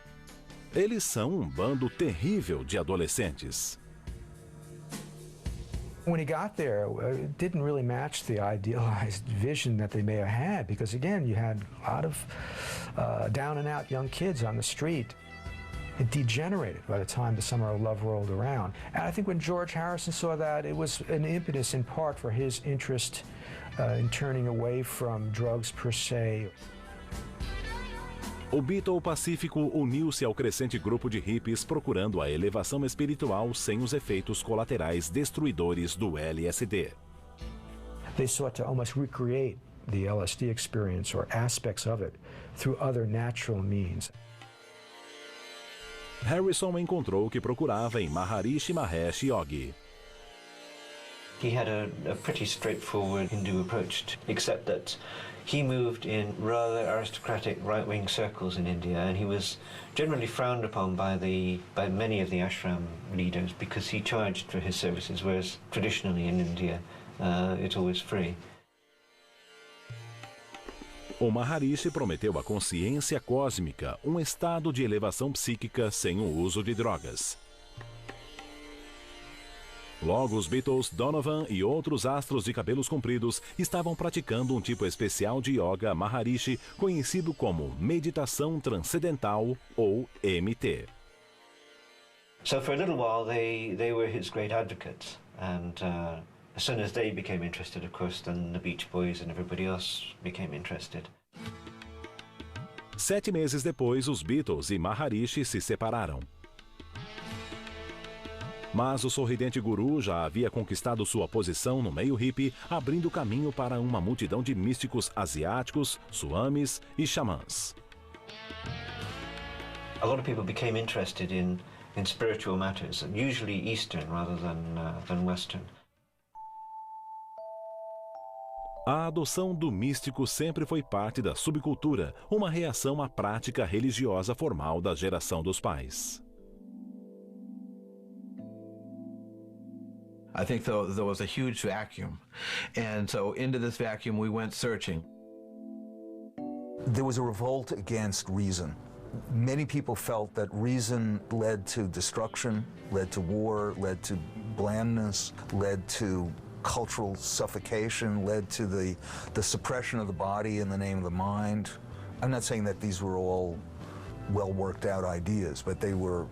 Eles são um bando terrível de adolescentes. When he got there, it didn't really match the idealized vision that they may have had, because again, you had a lot of down and out young kids on the street. It degenerated by the time the Summer of Love rolled around. And I think when George Harrison saw that, it was an impetus in part for his interest in turning away from drugs per se. O Beatle Pacífico uniu-se ao crescente grupo de hippies procurando a elevação espiritual sem os efeitos colaterais destruidores do LSD. They sought to almost recreate the LSD experience or aspects of it through other natural means. Harrison encontrou o que procurava em Maharishi Mahesh Yogi. He had a pretty straightforward Hindu approach, except that he moved in rather aristocratic right-wing circles in India, and he was generally frowned upon by many of the ashram leaders because he charged for his services, whereas traditionally in India it's always free. O Maharishi prometeu a consciência cósmica, um estado de elevação psíquica sem o uso de drogas. Logo, os Beatles, Donovan e outros astros de cabelos compridos estavam praticando um tipo especial de yoga Maharishi, conhecido como meditação transcendental ou MT. So for a little while they were his great advocates, and as soon as they became interested, of course, then the Beach Boys and everybody else became interested. 7 meses depois, os Beatles e Maharishi se separaram. Mas o sorridente guru já havia conquistado sua posição no meio hippie, abrindo caminho para uma multidão de místicos asiáticos, swamis e xamãs. A lot of people became interested in spiritual matters, usually Eastern rather than Western. A adoção do místico sempre foi parte da subcultura, uma reação à prática religiosa formal da geração dos pais. I think there was a huge vacuum, and so into this vacuum we went searching. There was a revolt against reason. Many people felt that reason led to destruction, led to war, led to blandness, led to cultural suffocation, led to the suppression of the body in the name of the mind. I'm not saying that these were all well worked out ideas, but they were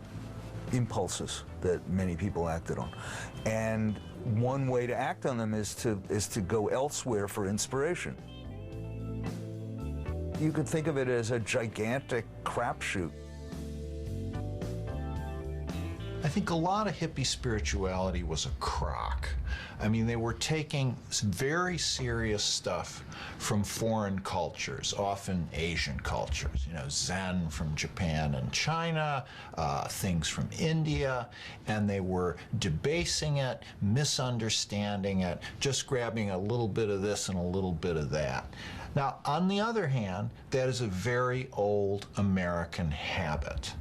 impulses that many people acted on. And one way to act on them is to go elsewhere for inspiration. You could think of it as a gigantic crapshoot. I think a lot of hippie spirituality was a crock. I mean, they were taking some very serious stuff from foreign cultures, often Asian cultures, you know, Zen from Japan and China, things from India, and they were debasing it, misunderstanding it, just grabbing a little bit of this and a little bit of that. Now, on the other hand, that is a very old American habit.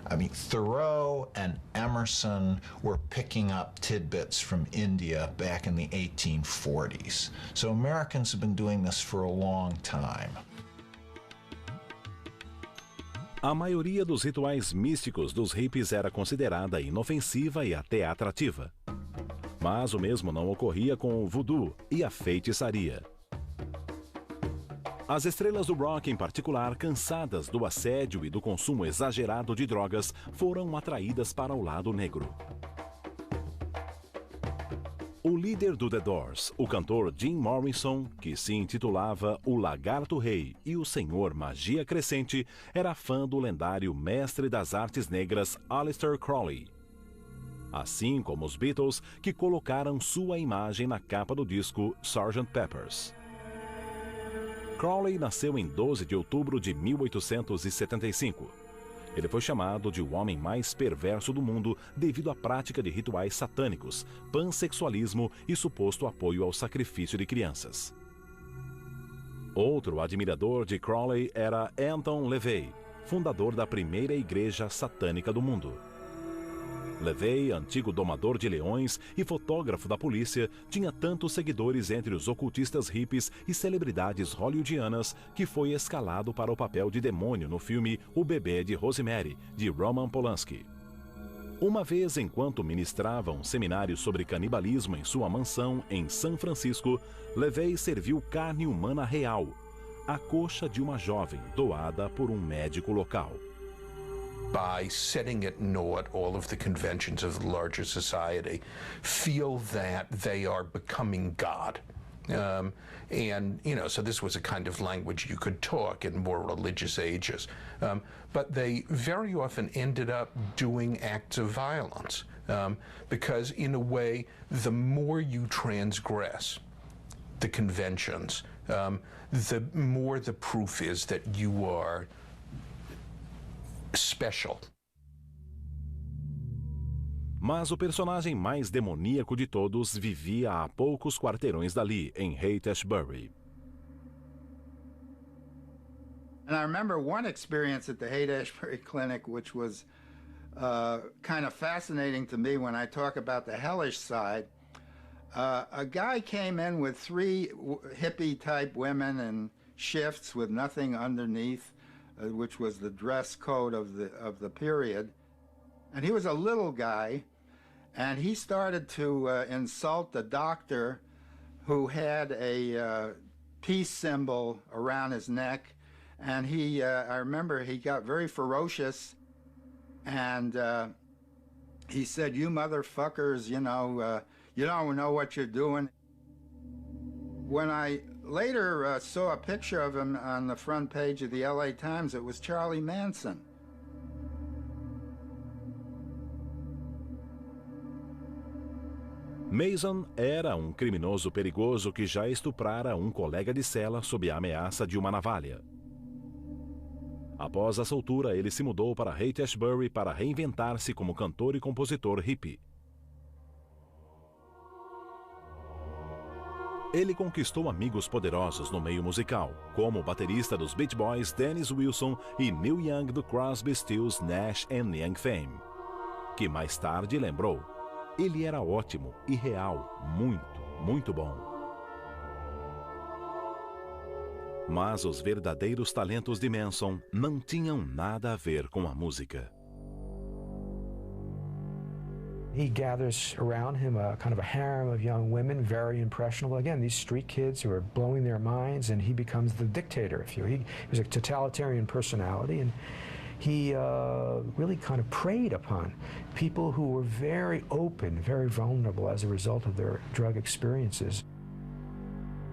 I mean, Thoreau and Emerson were picking up tidbits from India back in the 1840s. So Americans have been doing this for a long time. A maioria dos rituais místicos dos hippies era considerada inofensiva e até atrativa. Mas o mesmo não ocorria com o voodoo e a feitiçaria. As estrelas do rock, em particular, cansadas do assédio e do consumo exagerado de drogas, foram atraídas para o lado negro. O líder do The Doors, o cantor Jim Morrison, que se intitulava o Lagarto Rei e o Senhor Magia Crescente, era fã do lendário mestre das artes negras Aleister Crowley. Assim como os Beatles, que colocaram sua imagem na capa do disco Sgt. Pepper's. Crowley nasceu em 12 de outubro de 1875. Ele foi chamado de o homem mais perverso do mundo devido à prática de rituais satânicos, pansexualismo e suposto apoio ao sacrifício de crianças. Outro admirador de Crowley era Anton LaVey, fundador da primeira igreja satânica do mundo. LaVey, antigo domador de leões e fotógrafo da polícia, tinha tantos seguidores entre os ocultistas hippies e celebridades hollywoodianas que foi escalado para o papel de demônio no filme O Bebê de Rosemary, de Roman Polanski. Uma vez, enquanto ministrava um seminário sobre canibalismo em sua mansão em São Francisco, LaVey serviu carne humana real, a coxa de uma jovem doada por um médico local. By setting at naught all of the conventions of the larger society, feel that they are becoming God. And, you know, so this was a kind of language you could talk in more religious ages. But they very often ended up doing acts of violence because, in a way, the more you transgress the conventions, the more the proof is that you are special. Mas o personagem mais demoníaco de todos vivia a poucos quarteirões dali, em Haight-Ashbury. And I remember one experience at the Haight-Ashbury Clinic, which was kind of fascinating to me when I talk about the hellish side. A guy came in with 3 hippie-type women in shifts with nothing underneath, which was the dress code of the period. And he was a little guy, and he started to insult the doctor who had a peace symbol around his neck. And he, I remember he got very ferocious, and he said, "You motherfuckers, you know, you don't know what you're doing." When I later saw a picture of him on the front page of the LA Times, it was Charlie Manson. Mason era um criminoso perigoso que já estuprara um colega de cela sob a ameaça de uma navalha. Após a soltura, ele se mudou para Haight-Ashbury para reinventar-se como cantor e compositor hippie. Ele conquistou amigos poderosos no meio musical, como o baterista dos Beach Boys Dennis Wilson e Neil Young do Crosby, Stills, Nash & Young fame, que mais tarde lembrou: ele era ótimo e real, muito bom. Mas os verdadeiros talentos de Manson não tinham nada a ver com a música. He gathers around him a kind of a harem of young women, very impressionable. Again, these street kids who are blowing their minds, and he becomes the dictator, if you will. He was a totalitarian personality, and he really kind of preyed upon people who were very open, very vulnerable as a result of their drug experiences.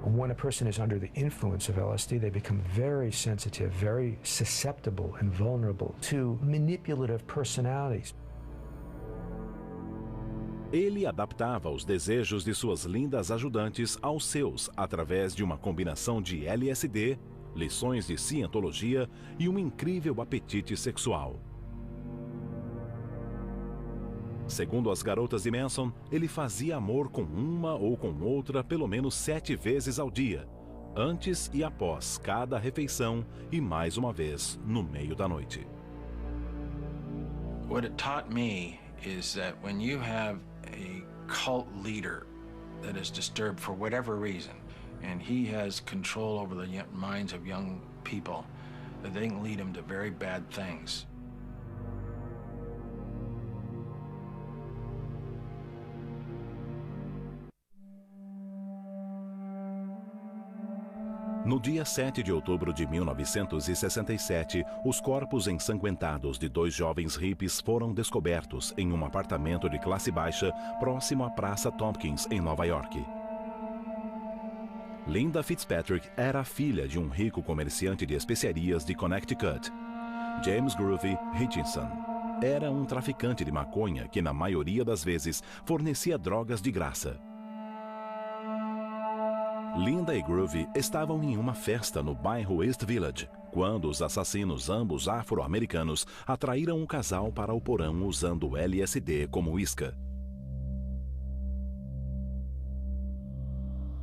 When a person is under the influence of LSD, they become very sensitive, very susceptible and vulnerable to manipulative personalities. Ele adaptava os desejos de suas lindas ajudantes aos seus através de uma combinação de LSD, lições de cientologia e um incrível apetite sexual. Segundo as garotas de Manson, ele fazia amor com uma ou com outra pelo menos 7 vezes ao dia, antes e após cada refeição e mais uma vez no meio da noite. What it taught me is that when you have a cult leader that is disturbed for whatever reason, and he has control over the minds of young people, that they can lead them to very bad things. No dia 7 de outubro de 1967, os corpos ensanguentados de 2 jovens hippies foram descobertos em um apartamento de classe baixa próximo à Praça Tompkins, em Nova York. Linda Fitzpatrick era a filha de um rico comerciante de especiarias de Connecticut. James Groovy Hutchinson era um traficante de maconha que, na maioria das vezes, fornecia drogas de graça. Linda e Groovy estavam em uma festa no bairro East Village, quando os assassinos, ambos afro-americanos, atraíram o casal para o porão usando LSD como isca.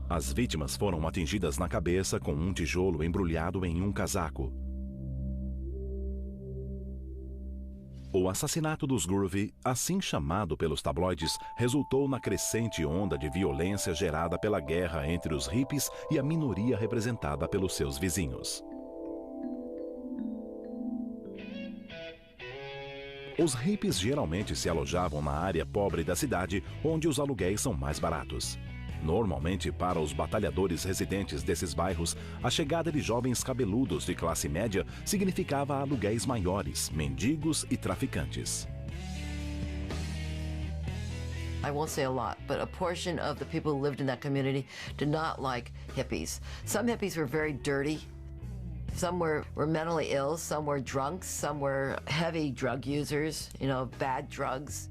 As vítimas foram atingidas na cabeça com um tijolo embrulhado em um casaco. O assassinato dos Groovy, assim chamado pelos tabloides, resultou na crescente onda de violência gerada pela guerra entre os hippies e a minoria representada pelos seus vizinhos. Os hippies geralmente se alojavam na área pobre da cidade, onde os aluguéis são mais baratos. Normalmente, para os batalhadores residentes desses bairros, a chegada de jovens cabeludos de classe média significava aluguéis maiores, mendigos e traficantes. I won't say a lot, but a portion of the people who lived in that community did not like hippies. Some hippies were very dirty. Some were mentally ill, some were drunks, some were heavy drug users, bad drugs.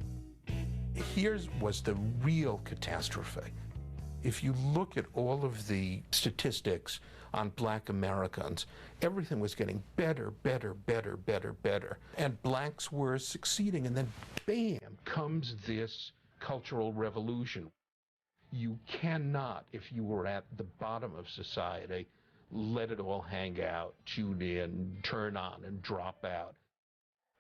Here was the real catastrophe. If you look at all of the statistics on Black Americans, everything was getting better. And blacks were succeeding, and then bam, comes this cultural revolution. You cannot, if you were at the bottom of society, let it all hang out, tune in, turn on, and drop out.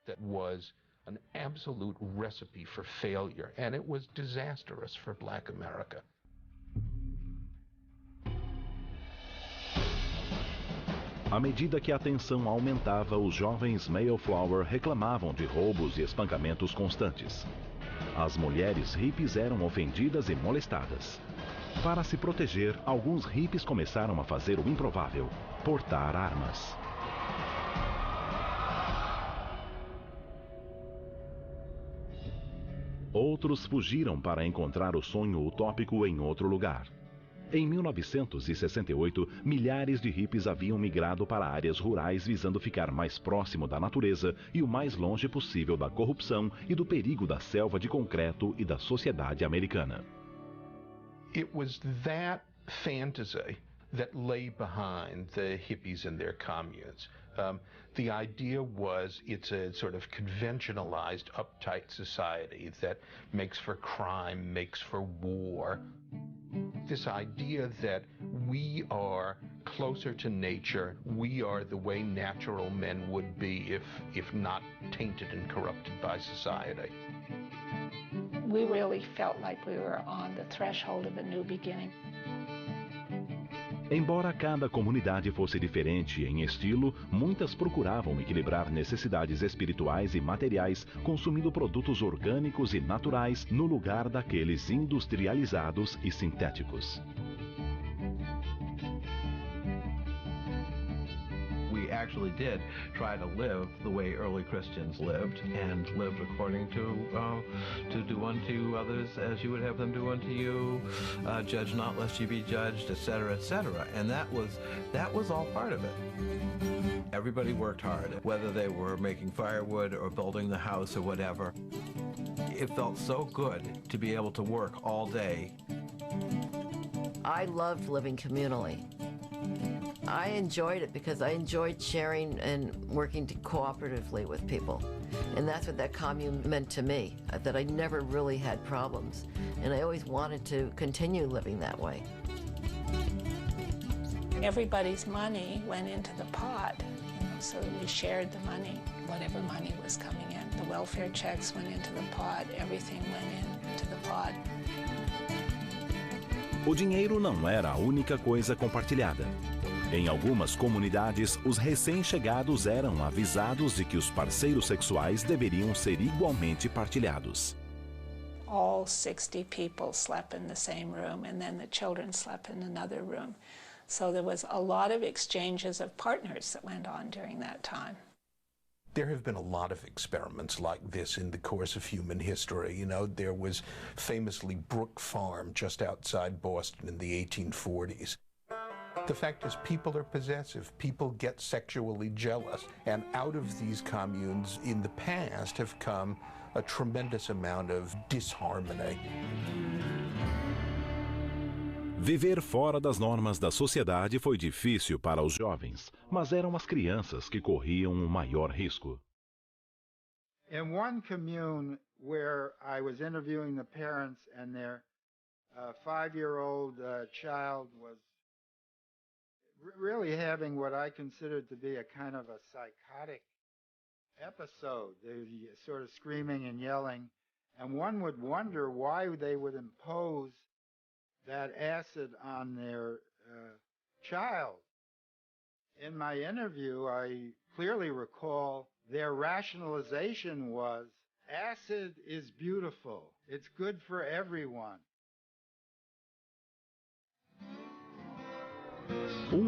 That was an absolute recipe for failure, and it was disastrous for Black America. À medida que a tensão aumentava, os jovens Mayflower reclamavam de roubos e espancamentos constantes. As mulheres hippies eram ofendidas e molestadas. Para se proteger, alguns hippies começaram a fazer o improvável: portar armas. Outros fugiram para encontrar o sonho utópico em outro lugar. Em 1968, milhares de hippies haviam migrado para áreas rurais visando ficar mais próximo da natureza e o mais longe possível da corrupção e do perigo da selva de concreto e da sociedade americana. It was that fantasy that lay behind the hippies and their communes. The idea was it's a sort of conventionalized, uptight society that makes for crime, makes for war. This idea that we are closer to nature, we are the way natural men would be if not tainted and corrupted by society. We really felt like we were on the threshold of a new beginning. Embora cada comunidade fosse diferente em estilo, muitas procuravam equilibrar necessidades espirituais e materiais, consumindo produtos orgânicos e naturais no lugar daqueles industrializados e sintéticos. We actually did try to live the way early Christians lived, and lived according to do unto others as you would have them do unto you, judge not lest you be judged, etc., etc. And that was all part of it. Everybody worked hard, whether they were making firewood or building the house or whatever. It felt so good to be able to work all day. I loved living communally. I enjoyed it because I enjoyed sharing and working cooperatively with people. And that's what that commune meant to me, that I never really had problems. And I always wanted to continue living that way. Everybody's money went into the pot, so we shared the money, whatever money was coming in. The welfare checks went into the pot, everything went into the pot. O dinheiro não era a única coisa compartilhada. Em algumas comunidades, os recém-chegados eram avisados de que os parceiros sexuais deveriam ser igualmente partilhados. All 60 people slept in the same room, and then the children slept in another room. So there was a lot of exchanges of partners that went on during that time. There have been a lot of experiments like this in the course of human history. You know, there was famously Brook Farm just outside Boston in the 1840s. The fact is, people are possessive, people get sexually jealous, and out of these communes in the past have come a tremendous amount of disharmony. Viver fora das normas da sociedade foi difícil para os jovens, mas eram as crianças que corriam o maior risco. In one commune where I was interviewing the parents and their 5-year-old child was really having what I considered to be a kind of a psychotic episode. They were sort of screaming and yelling, and one would wonder why they would impose that acid on their child. In my interview, I clearly recall their rationalization was, acid is beautiful. It's good for everyone.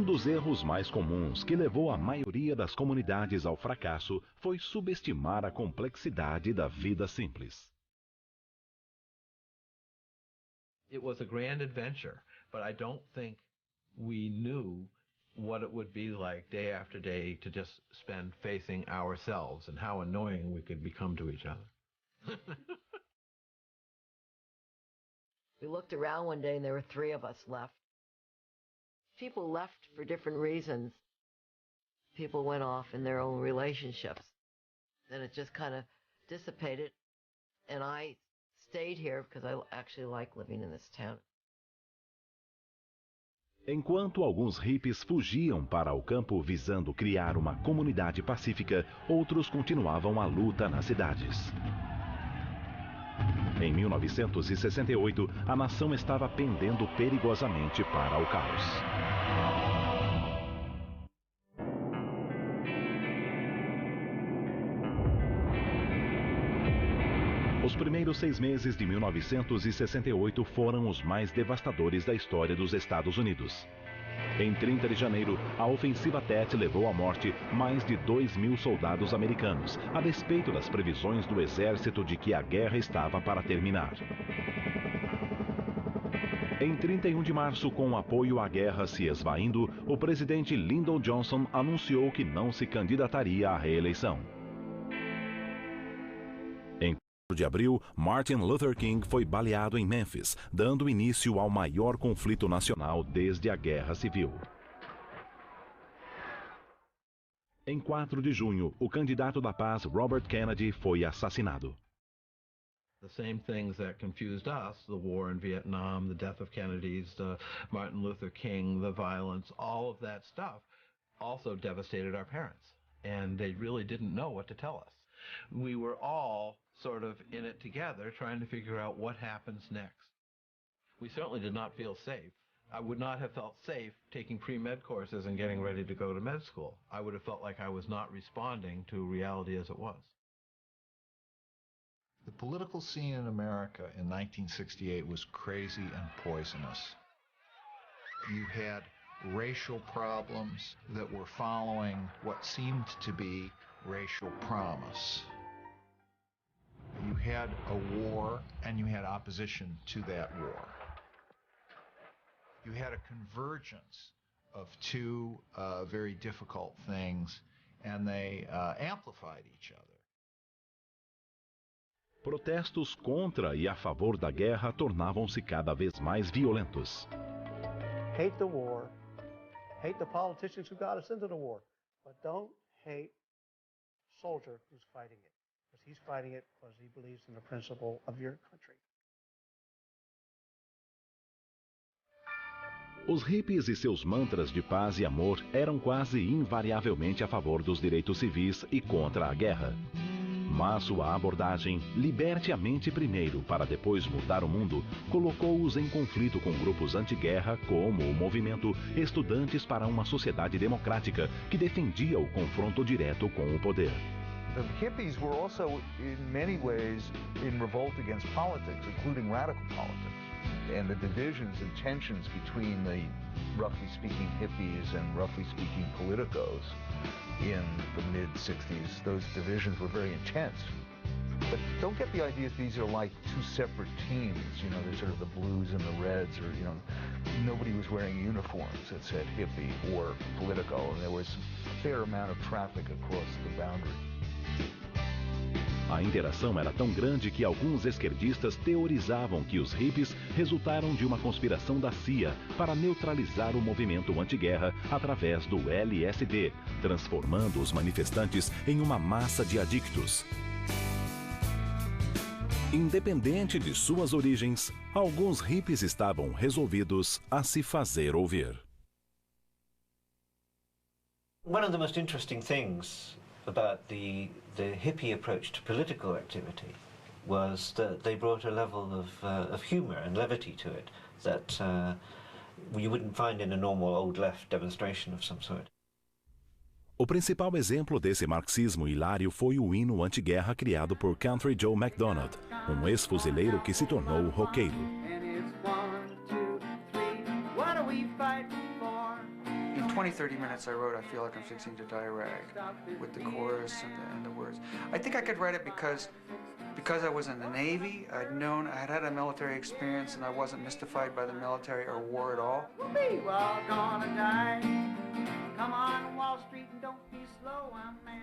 Dos erros mais comuns que levou a maioria das comunidades ao fracasso foi subestimar a complexidade da vida simples. It was a grand adventure, but I don't think we knew what it would be like day after day to just spend facing ourselves and how annoying we could become to each other. We looked around one day and there were 3 of us left. People left for different reasons. People went off in their own relationships. Then it just kind of dissipated. And I stayed here because I actually like living in this town. Enquanto alguns hippies fugiam para o campo visando criar uma comunidade pacífica, outros continuavam a luta nas cidades. Em 1968, a nação estava pendendo perigosamente para o caos. Os primeiros 6 meses de 1968 foram os mais devastadores da história dos Estados Unidos. Em 30 de janeiro, a ofensiva Tet levou à morte mais de 2.000 soldados americanos, a despeito das previsões do exército de que a guerra estava para terminar. Em 31 de março, com o apoio à guerra se esvaindo, o presidente Lyndon Johnson anunciou que não se candidataria à reeleição. de abril, Martin Luther King foi baleado em Memphis, dando início ao maior conflito nacional desde a Guerra Civil. Em 4 de junho, o candidato da paz Robert Kennedy foi assassinado. The same things that confused us, the war in Vietnam, the death of Kennedy's, Martin Luther King, the violence, all of that stuff also devastated our parents. And they really didn't know what to tell us. We were all sort of in it together, trying to figure out what happens next. We certainly did not feel safe. I would not have felt safe taking pre-med courses and getting ready to go to med school. I would have felt like I was not responding to reality as it was. The political scene in America in 1968 was crazy and poisonous. You had racial problems that were following what seemed to be racial promise. You had a war, and you had opposition to that war. You had a convergence of two very difficult things, and they amplified each other. Protestos contra e a favor da guerra tornavam-se cada vez mais violentos. Hate the war, hate the politicians who got us into the war, but don't hate the soldier who's fighting it, because he's fighting it because he believes in the principle of your country. Os hippies e seus mantras de paz e amor eram quase invariavelmente a favor dos direitos civis e contra a guerra. Mas sua abordagem, liberte a mente primeiro para depois mudar o mundo, colocou-os em conflito com grupos anti-guerra como o movimento Estudantes para uma Sociedade Democrática, que defendia o confronto direto com o poder. The hippies were also, in many ways, in revolt against politics, including radical politics. And the divisions and tensions between the, roughly speaking, hippies and roughly speaking politicos in the mid-60s, those divisions were very intense. But don't get the idea that these are like two separate teams. You know, there's sort of the blues and the reds, or, you know, nobody was wearing uniforms that said hippie or politico, and there was a fair amount of traffic across the boundary. A interação era tão grande que alguns esquerdistas teorizavam que os hippies resultaram de uma conspiração da CIA para neutralizar o movimento anti-guerra através do LSD, transformando os manifestantes em uma massa de adictos. Independente de suas origens, alguns hippies estavam resolvidos a se fazer ouvir. One of the most interesting things about the hippie approach to political activity was that they brought a level of humour and levity to it that you wouldn't find in a normal old left demonstration of some sort. O principal exemplo desse marxismo hilário foi o hino anti-guerra criado por Country Joe McDonald, um ex-fuzileiro que se tornou roqueiro. In 20, 30 minutes I wrote, I feel like I'm fixing to die rag, with the chorus and the words. I think I could write it because I was in the Navy. I'd had a military experience, and I wasn't mystified by the military or war at all.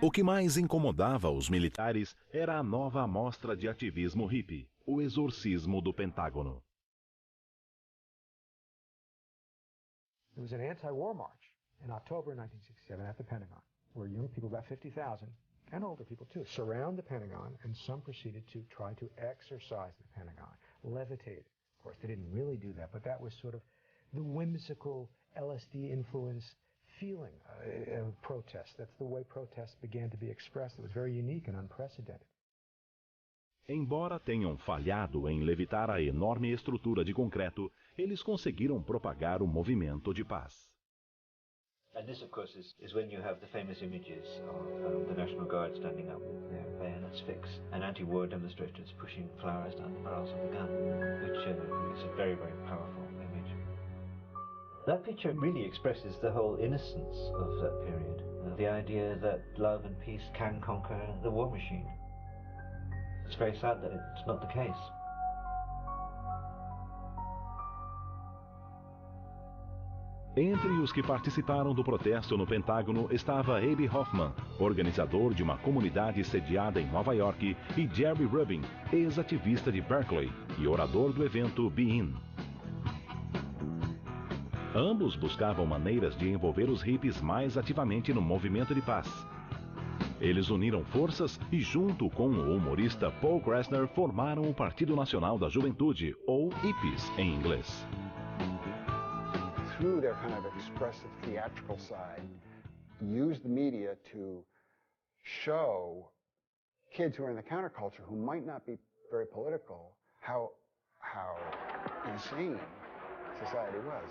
O que mais incomodava os militares era a nova amostra de ativismo hippie, o exorcismo do Pentágono. There was an anti-war march in October 1967 at the Pentagon, where young people, about 50,000, and older people too, surround the Pentagon, and some proceeded to try to exorcise the Pentagon, levitate it. Of course, they didn't really do that, but that was sort of the whimsical LSD-influenced feeling of protest. That's the way protests began to be expressed. It was very unique and unprecedented. Embora tenham falhado em levitar a enorme estrutura de concreto, eles conseguiram propagar o movimento de paz. And this, of course, is when you have the famous images of the National Guard standing up with their bayonets fixed and anti-war demonstrators pushing flowers down the barrels of the gun, which is a very, very powerful image. That picture really expresses the whole innocence of that period, the idea that love and peace can conquer the war machine. It's very sad that it's not the case. Entre os que participaram do protesto no Pentágono estava Abe Hoffman, organizador de uma comunidade sediada em Nova York, e Jerry Rubin, ex-ativista de Berkeley e orador do evento Be In. Ambos buscavam maneiras de envolver os hippies mais ativamente no movimento de paz. Eles uniram forças e, junto com o humorista Paul Krasner, formaram o Partido Nacional da Juventude, ou Hippies em inglês. Through their kind of expressive theatrical side, use the media to show kids who are in the counterculture who might not be very political how insane society was.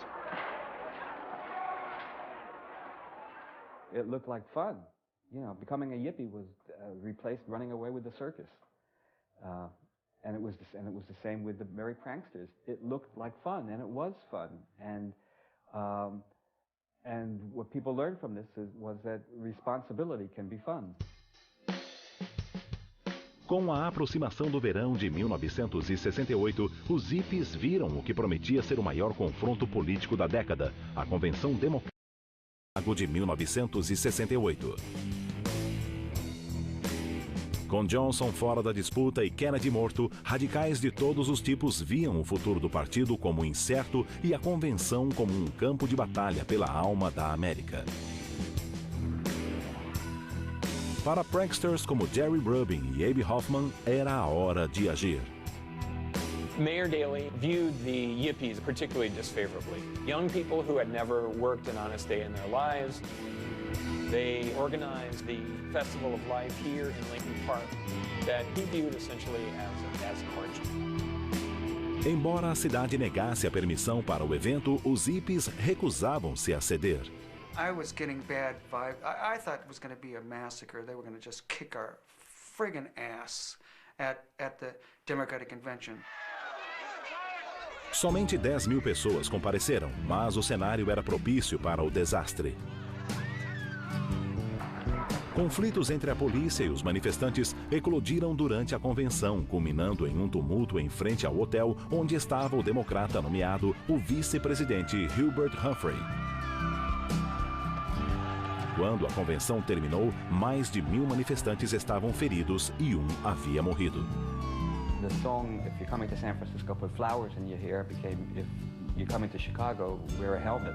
It looked like fun. You know, becoming a hippie was replaced running away with the circus. And it was the same with the merry pranksters. It looked like fun, and it was fun. And what people learned from this was that responsibility can be fun. Com a aproximação do verão de 1968, os hippies viram o que prometia ser o maior confronto político da década, a Convenção Democrática de 1968. Com Johnson fora da disputa e Kennedy morto, radicais de todos os tipos viam o futuro do partido como incerto e a convenção como um campo de batalha pela alma da América. Para pranksters como Jerry Rubin e Abe Hoffman, era a hora de agir. Mayor Daley viewed the Yippies particularly disfavorably. Young people who had never worked an honest day in their lives. They organized the Festival of Life here in Lincoln Park that he viewed essentially as marginal. Embora a cidade negasse a permissão para o evento, os hippies recusavam-se a ceder. I was getting bad vibes. I thought it was going to be a massacre. They were going to just kick our friggin' ass at the Democratic Convention. Somente 10.000 pessoas compareceram, mas o cenário era propício para o desastre. Conflitos entre a polícia e os manifestantes eclodiram durante a convenção, culminando em um tumulto em frente ao hotel onde estava o democrata nomeado, o vice-presidente Hubert Humphrey. Quando a convenção terminou, mais de 1.000 manifestantes estavam feridos e um havia morrido. The song, If You're Coming to San Francisco, Put Flowers in Your Hair, became If You're Coming to Chicago, Wear a Helmet.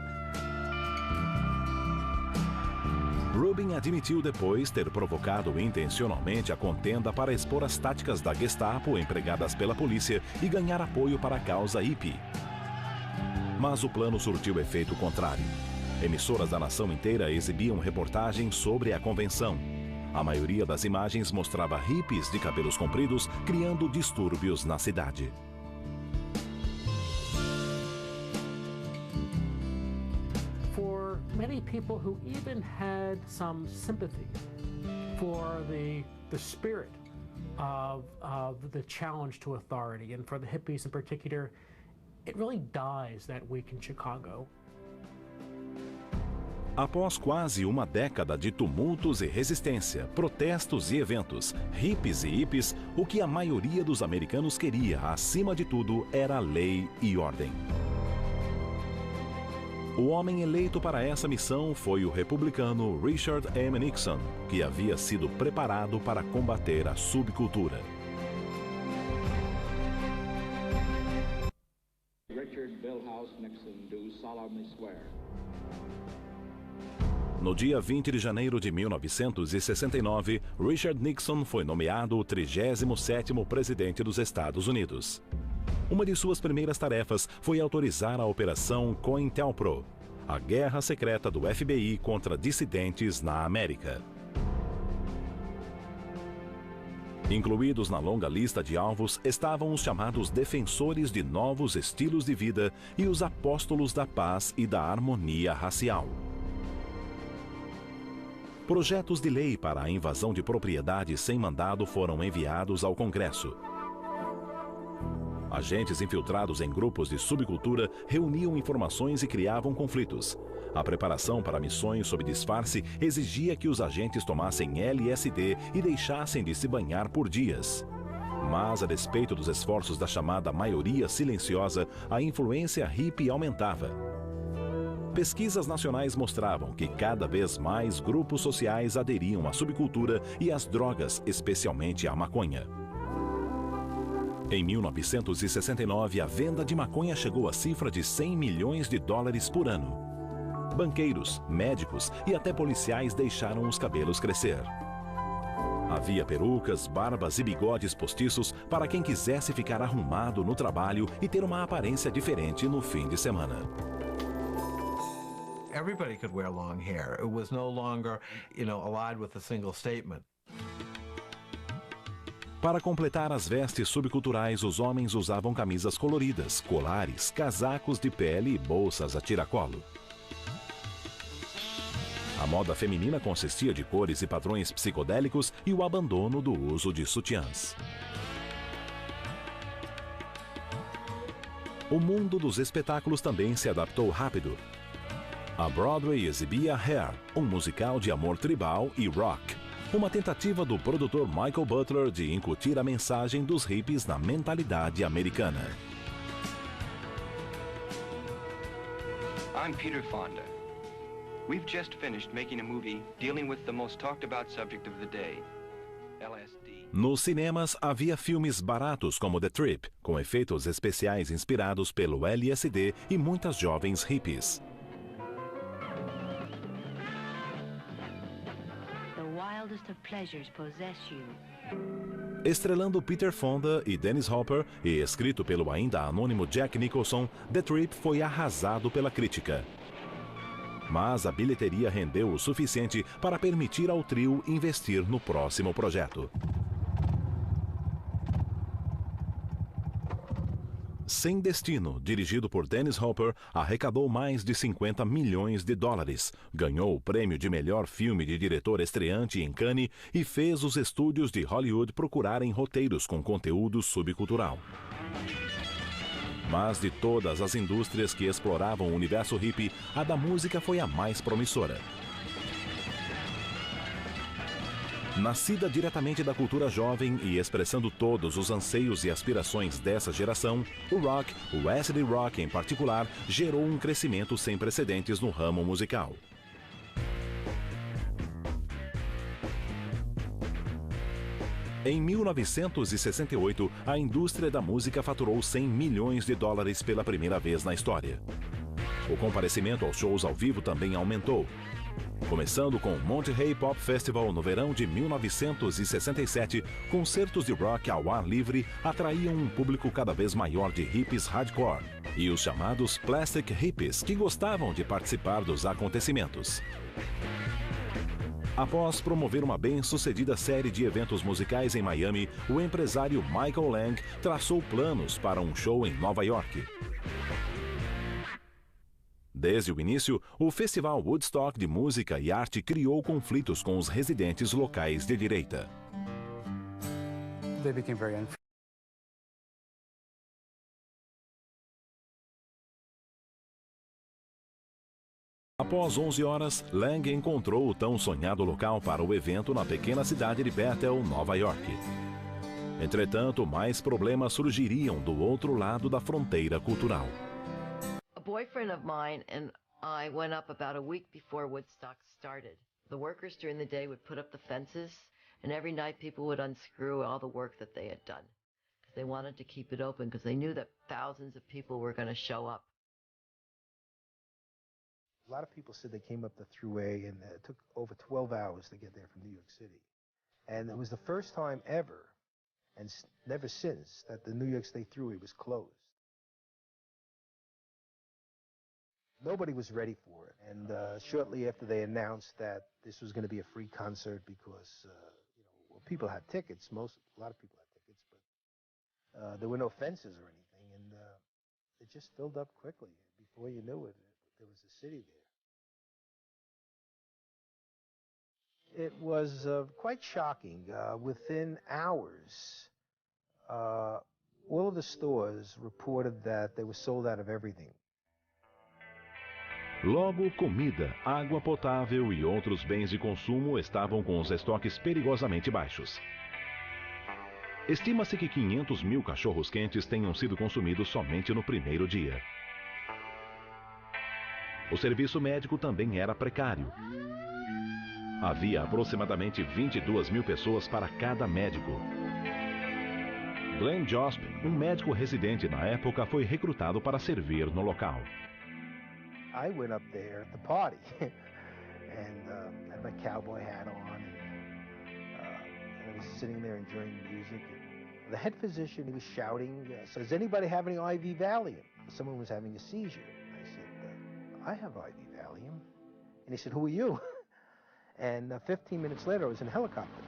Rubin admitiu depois ter provocado intencionalmente a contenda para expor as táticas da Gestapo empregadas pela polícia e ganhar apoio para a causa hippie. Mas o plano surtiu efeito contrário. Emissoras da nação inteira exibiam reportagens sobre a convenção. A maioria das imagens mostrava hippies de cabelos compridos criando distúrbios na cidade. For many people who even had some sympathy for the spirit of the challenge to authority, and for the hippies in particular, it really dies that week in Chicago. Após quase uma década de tumultos e resistência, protestos e eventos, hippies e hippies, o que a maioria dos americanos queria, acima de tudo, era lei e ordem. O homem eleito para essa missão foi o republicano Richard M. Nixon, que havia sido preparado para combater a subcultura. Richard Billhouse Nixon do solemnly swear. No dia 20 de janeiro de 1969, Richard Nixon foi nomeado o 37º presidente dos Estados Unidos. Uma de suas primeiras tarefas foi autorizar a Operação COINTELPRO, a guerra secreta do FBI contra dissidentes na América. Incluídos na longa lista de alvos estavam os chamados defensores de novos estilos de vida e os apóstolos da paz e da harmonia racial. Projetos de lei para a invasão de propriedade sem mandado foram enviados ao Congresso. Agentes infiltrados em grupos de subcultura reuniam informações e criavam conflitos. A preparação para missões sob disfarce exigia que os agentes tomassem LSD e deixassem de se banhar por dias. Mas, a despeito dos esforços da chamada maioria silenciosa, a influência hippie aumentava. Pesquisas nacionais mostravam que cada vez mais grupos sociais aderiam à subcultura e às drogas, especialmente à maconha. Em 1969, a venda de maconha chegou à cifra de 100 milhões de dólares por ano. Banqueiros, médicos e até policiais deixaram os cabelos crescer. Havia perucas, barbas e bigodes postiços para quem quisesse ficar arrumado no trabalho e ter uma aparência diferente no fim de semana. Everybody could wear long hair. It was no longer, allied with a single statement. Para completar as vestes subculturais, os homens usavam camisas coloridas, colares, casacos de pele e bolsas a tiracolo. A moda feminina consistia de cores e padrões psicodélicos e o abandono do uso de sutiãs. O mundo dos espetáculos também se adaptou rápido. A Broadway exibia Hair, um musical de amor tribal e rock, uma tentativa do produtor Michael Butler de incutir a mensagem dos hippies na mentalidade americana. I'm Peter Fonda. We've just finished making a movie dealing with the most talked about subject of the day, LSD. Nos cinemas havia filmes baratos como The Trip, com efeitos especiais inspirados pelo LSD e muitas jovens hippies. Estrelando Peter Fonda e Dennis Hopper e escrito pelo ainda anônimo Jack Nicholson, The Trip foi arrasado pela crítica. Mas a bilheteria rendeu o suficiente para permitir ao trio investir no próximo projeto. Sem Destino, dirigido por Dennis Hopper, arrecadou mais de 50 milhões de dólares, ganhou o prêmio de melhor filme de diretor estreante em Cannes e fez os estúdios de Hollywood procurarem roteiros com conteúdo subcultural. Mas de todas as indústrias que exploravam o universo hippie, a da música foi a mais promissora. Nascida diretamente da cultura jovem e expressando todos os anseios e aspirações dessa geração, o rock, o acid rock em particular, gerou um crescimento sem precedentes no ramo musical. Em 1968, a indústria da música faturou 100 milhões de dólares pela primeira vez na história. O comparecimento aos shows ao vivo também aumentou. Começando com o Monterey Pop Festival no verão de 1967, concertos de rock ao ar livre atraíam um público cada vez maior de hippies hardcore e os chamados plastic hippies, que gostavam de participar dos acontecimentos. Após promover uma bem-sucedida série de eventos musicais em Miami, o empresário Michael Lang traçou planos para um show em Nova York. Desde o início, o Festival Woodstock de Música e Arte criou conflitos com os residentes locais de direita. They became very unfair. Após 11 horas, Lang encontrou o tão sonhado local para o evento na pequena cidade de Bethel, Nova York. Entretanto, mais problemas surgiriam do outro lado da fronteira cultural. A boyfriend of mine and I went up about a week before Woodstock started. The workers during the day would put up the fences, and every night people would unscrew all the work that they had done. Because they wanted to keep it open, because they knew that thousands of people were going to show up. A lot of people said they came up the thruway, and it took over 12 hours to get there from New York City. And it was the first time ever, and never since, that the New York State Thruway was closed. Nobody was ready for it, and shortly after they announced that this was going to be a free concert because people had tickets, a lot of people had tickets, but there were no fences or anything, and it just filled up quickly. Before you knew it, there was a city there. It was quite shocking. Within hours, all of the stores reported that they were sold out of everything. Logo, comida, água potável e outros bens de consumo estavam com os estoques perigosamente baixos. Estima-se que 500 mil cachorros-quentes tenham sido consumidos somente no primeiro dia. O serviço médico também era precário. Havia aproximadamente 22 mil pessoas para cada médico. Glenn Josp, um médico residente na época, foi recrutado para servir no local. I went up there to party and had my cowboy hat on and I was sitting there enjoying the music. And the head physician, he was shouting, so does anybody have any IV Valium? Someone was having a seizure. I said, I have IV Valium. And he said, who are you? And 15 minutes later, I was in a helicopter.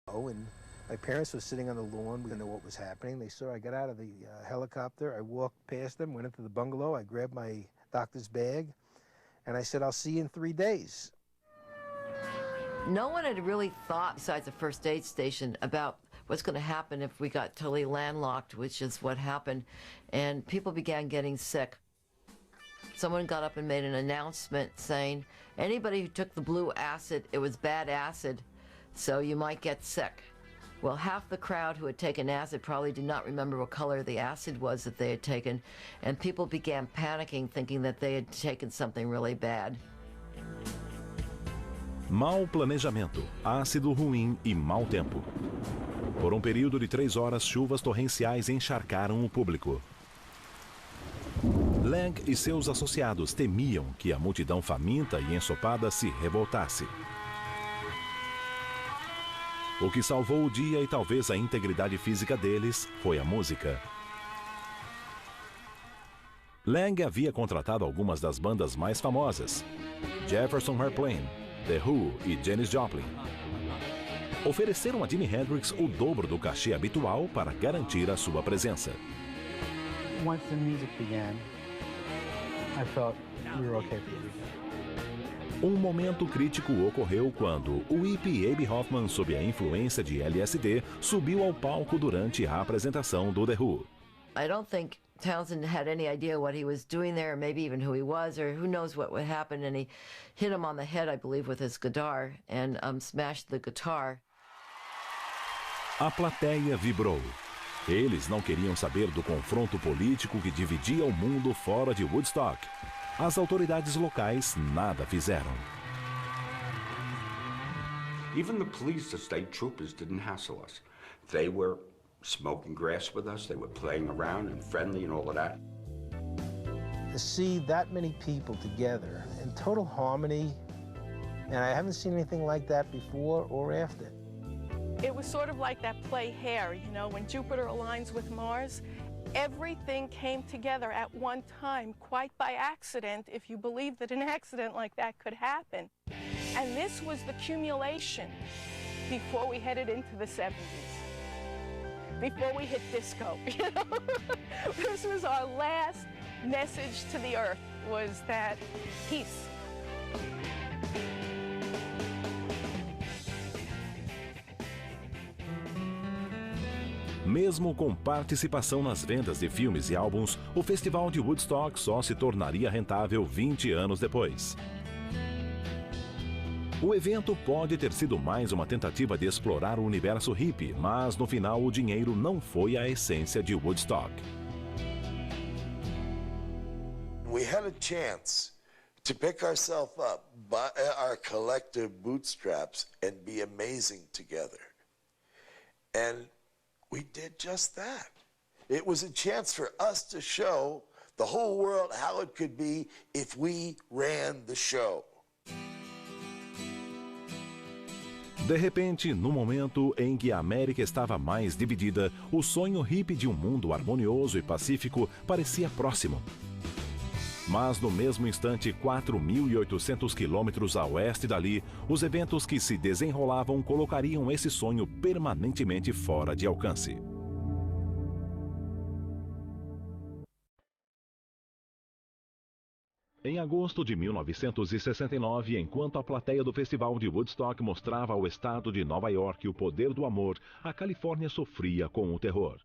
Oh, and my parents were sitting on the lawn. We didn't know what was happening. They saw I got out of the helicopter. I walked past them, went into the bungalow. I grabbed my doctor's bag, and I said, I'll see you in 3 days. No one had really thought, besides the first aid station, about what's going to happen if we got totally landlocked, which is what happened, and people began getting sick. Someone got up and made an announcement saying, anybody who took the blue acid, it was bad acid, so you might get sick. Well, half the crowd who had taken acid probably did not remember what color the acid was that they had taken, and people began panicking, thinking that they had taken something really bad. Mau planejamento, ácido ruim e mau tempo. Por um período de 3 horas, chuvas torrenciais encharcaram o público. Lang e seus associados temiam que a multidão faminta e ensopada se revoltasse. O que salvou o dia e talvez a integridade física deles foi a música. Lang havia contratado algumas das bandas mais famosas, Jefferson Airplane, The Who e Janis Joplin. Ofereceram a Jimi Hendrix o dobro do cachê habitual para garantir a sua presença. Once the music began, I felt we were okay for the weekend. Um momento crítico ocorreu quando o hippie Abe Hoffman, sob a influência de LSD, subiu ao palco durante a apresentação do The Who. I don't think Townsend had any idea what he was doing there, or maybe even who he was, or who knows what would happen, and he hit him on the head, I believe, with his guitar, and smashed the guitar. A plateia vibrou. Eles não queriam saber do confronto político que dividia o mundo fora de Woodstock. As autoridades locais nada fizeram. Even the police, the state troopers, didn't hassle us. They were smoking grass with us, they were playing around and friendly and all of that. To see that many people together in total harmony, and I haven't seen anything like that before or after. It was sort of like that play Hair, you know, when Jupiter aligns with Mars. Everything came together at one time, quite by accident, if you believe that an accident like that could happen. And this was the accumulation before we headed into the 70s, before we hit disco, you know? This was our last message to the earth, was that peace. Mesmo com participação nas vendas de filmes e álbuns, o Festival de Woodstock só se tornaria rentável 20 anos depois. O evento pode ter sido mais uma tentativa de explorar o universo hippie, mas no final o dinheiro não foi a essência de Woodstock. We had a chance to pick ourselves up by our collective bootstraps and be amazing together. And we did just that. It was a chance for us to show the whole world how it could be if we ran the show. De repente, no momento em que a América estava mais dividida, o sonho hippie de um mundo harmonioso e pacífico parecia próximo. Mas no mesmo instante, 4.800 quilômetros a oeste dali, os eventos que se desenrolavam colocariam esse sonho permanentemente fora de alcance. Em agosto de 1969, enquanto a plateia do Festival de Woodstock mostrava ao estado de Nova York o poder do amor, a Califórnia sofria com o terror.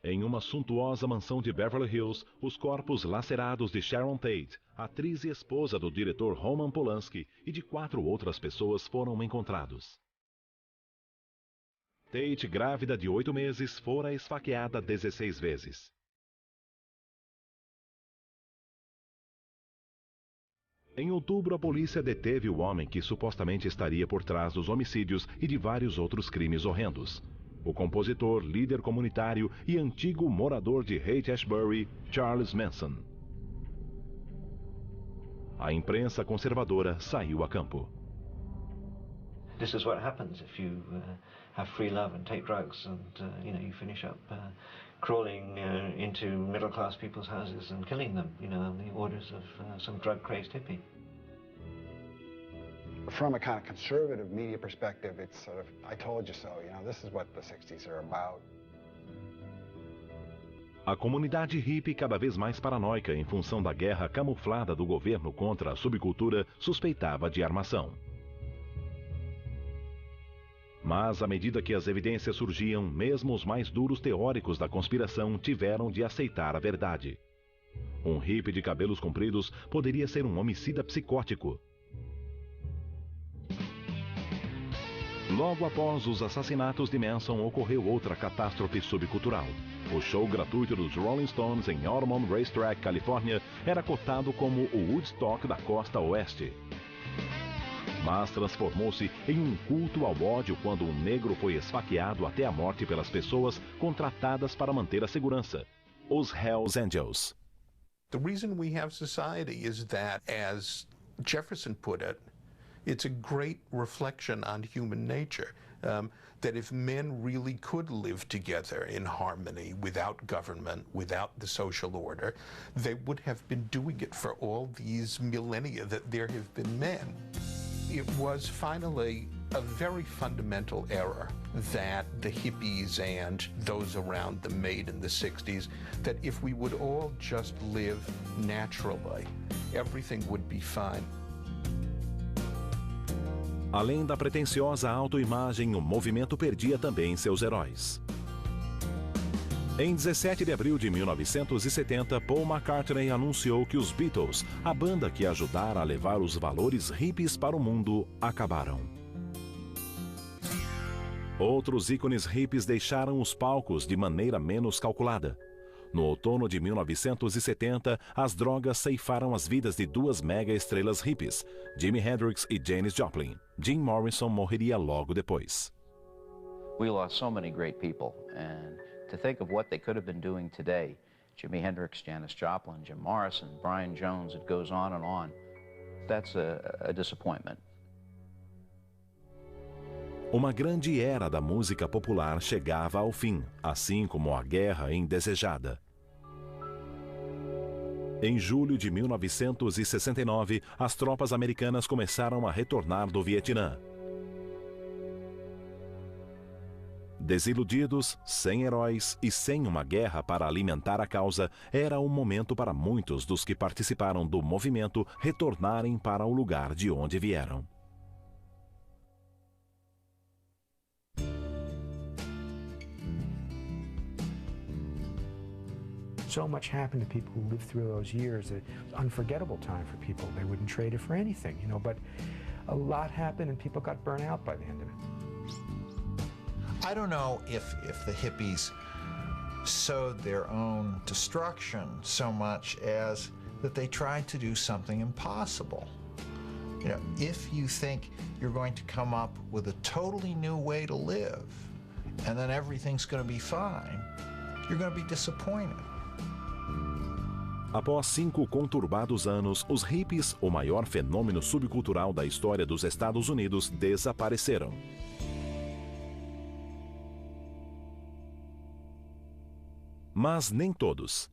Em uma suntuosa mansão de Beverly Hills, os corpos lacerados de Sharon Tate, atriz e esposa do diretor Roman Polanski, e de 4 outras pessoas foram encontrados. Tate, grávida de 8 meses, fora esfaqueada 16 vezes. Em outubro, a polícia deteve o homem que supostamente estaria por trás dos homicídios e de vários outros crimes horrendos. O compositor, líder comunitário e antigo morador de Haight-Ashbury, Charles Manson. A imprensa conservadora saiu a campo. This is what happens if you have free love and take drugs, and you finish up crawling into middle-class people's houses and killing them, on the orders of some drug-crazed hippie. From a kind of conservative media perspective, it's sort of, I told you so, this is what the 60s are about. A comunidade hippie, cada vez mais paranoica em função da guerra camuflada do governo contra a subcultura, suspeitava de armação. Mas, à medida que as evidências surgiam, mesmo os mais duros teóricos da conspiração tiveram de aceitar a verdade. Um hippie de cabelos compridos poderia ser um homicida psicótico. Logo após os assassinatos de Manson, ocorreu outra catástrofe subcultural. O show gratuito dos Rolling Stones em Altamont Racetrack, Califórnia, era cotado como o Woodstock da costa oeste. Mas transformou-se em um culto ao ódio quando um negro foi esfaqueado até a morte pelas pessoas contratadas para manter a segurança, os Hells Angels. The reason we have society is that, as Jefferson put it, it's a great reflection on human nature. That if men really could live together in harmony without government, without the social order, they would have been doing it for all these millennia that there have been men. It was finally a very fundamental error that the hippies and those around them made in the 60s, that if we would all just live naturally, everything would be fine. Além da pretensiosa autoimagem, o movimento perdia também seus heróis. Em 17 de abril de 1970, Paul McCartney anunciou que os Beatles, a banda que ajudara a levar os valores hippies para o mundo, acabaram. Outros ícones hippies deixaram os palcos de maneira menos calculada. No outono de 1970, as drogas ceifaram as vidas de duas mega-estrelas hippies, Jimi Hendrix e Janis Joplin. Jim Morrison morreria logo depois. We lost so many great people, and to think of what they could have been doing today, Jimi Hendrix, Janis Joplin, Jim Morrison, Brian Jones, it goes on, that's a disappointment. Uma grande era da música popular chegava ao fim, assim como a guerra indesejada. Em julho de 1969, as tropas americanas começaram a retornar do Vietnã. Desiludidos, sem heróis e sem uma guerra para alimentar a causa, era o momento para muitos dos que participaram do movimento retornarem para o lugar de onde vieram. So much happened to people who lived through those years that it was an unforgettable time for people. They wouldn't trade it for anything, but a lot happened and people got burnt out by the end of it. I don't know if the hippies sowed their own destruction so much as that they tried to do something impossible. If you think you're going to come up with a totally new way to live and then everything's going to be fine, you're going to be disappointed. Após 5 conturbados anos, os hippies, o maior fenômeno subcultural da história dos Estados Unidos, desapareceram. Mas nem todos.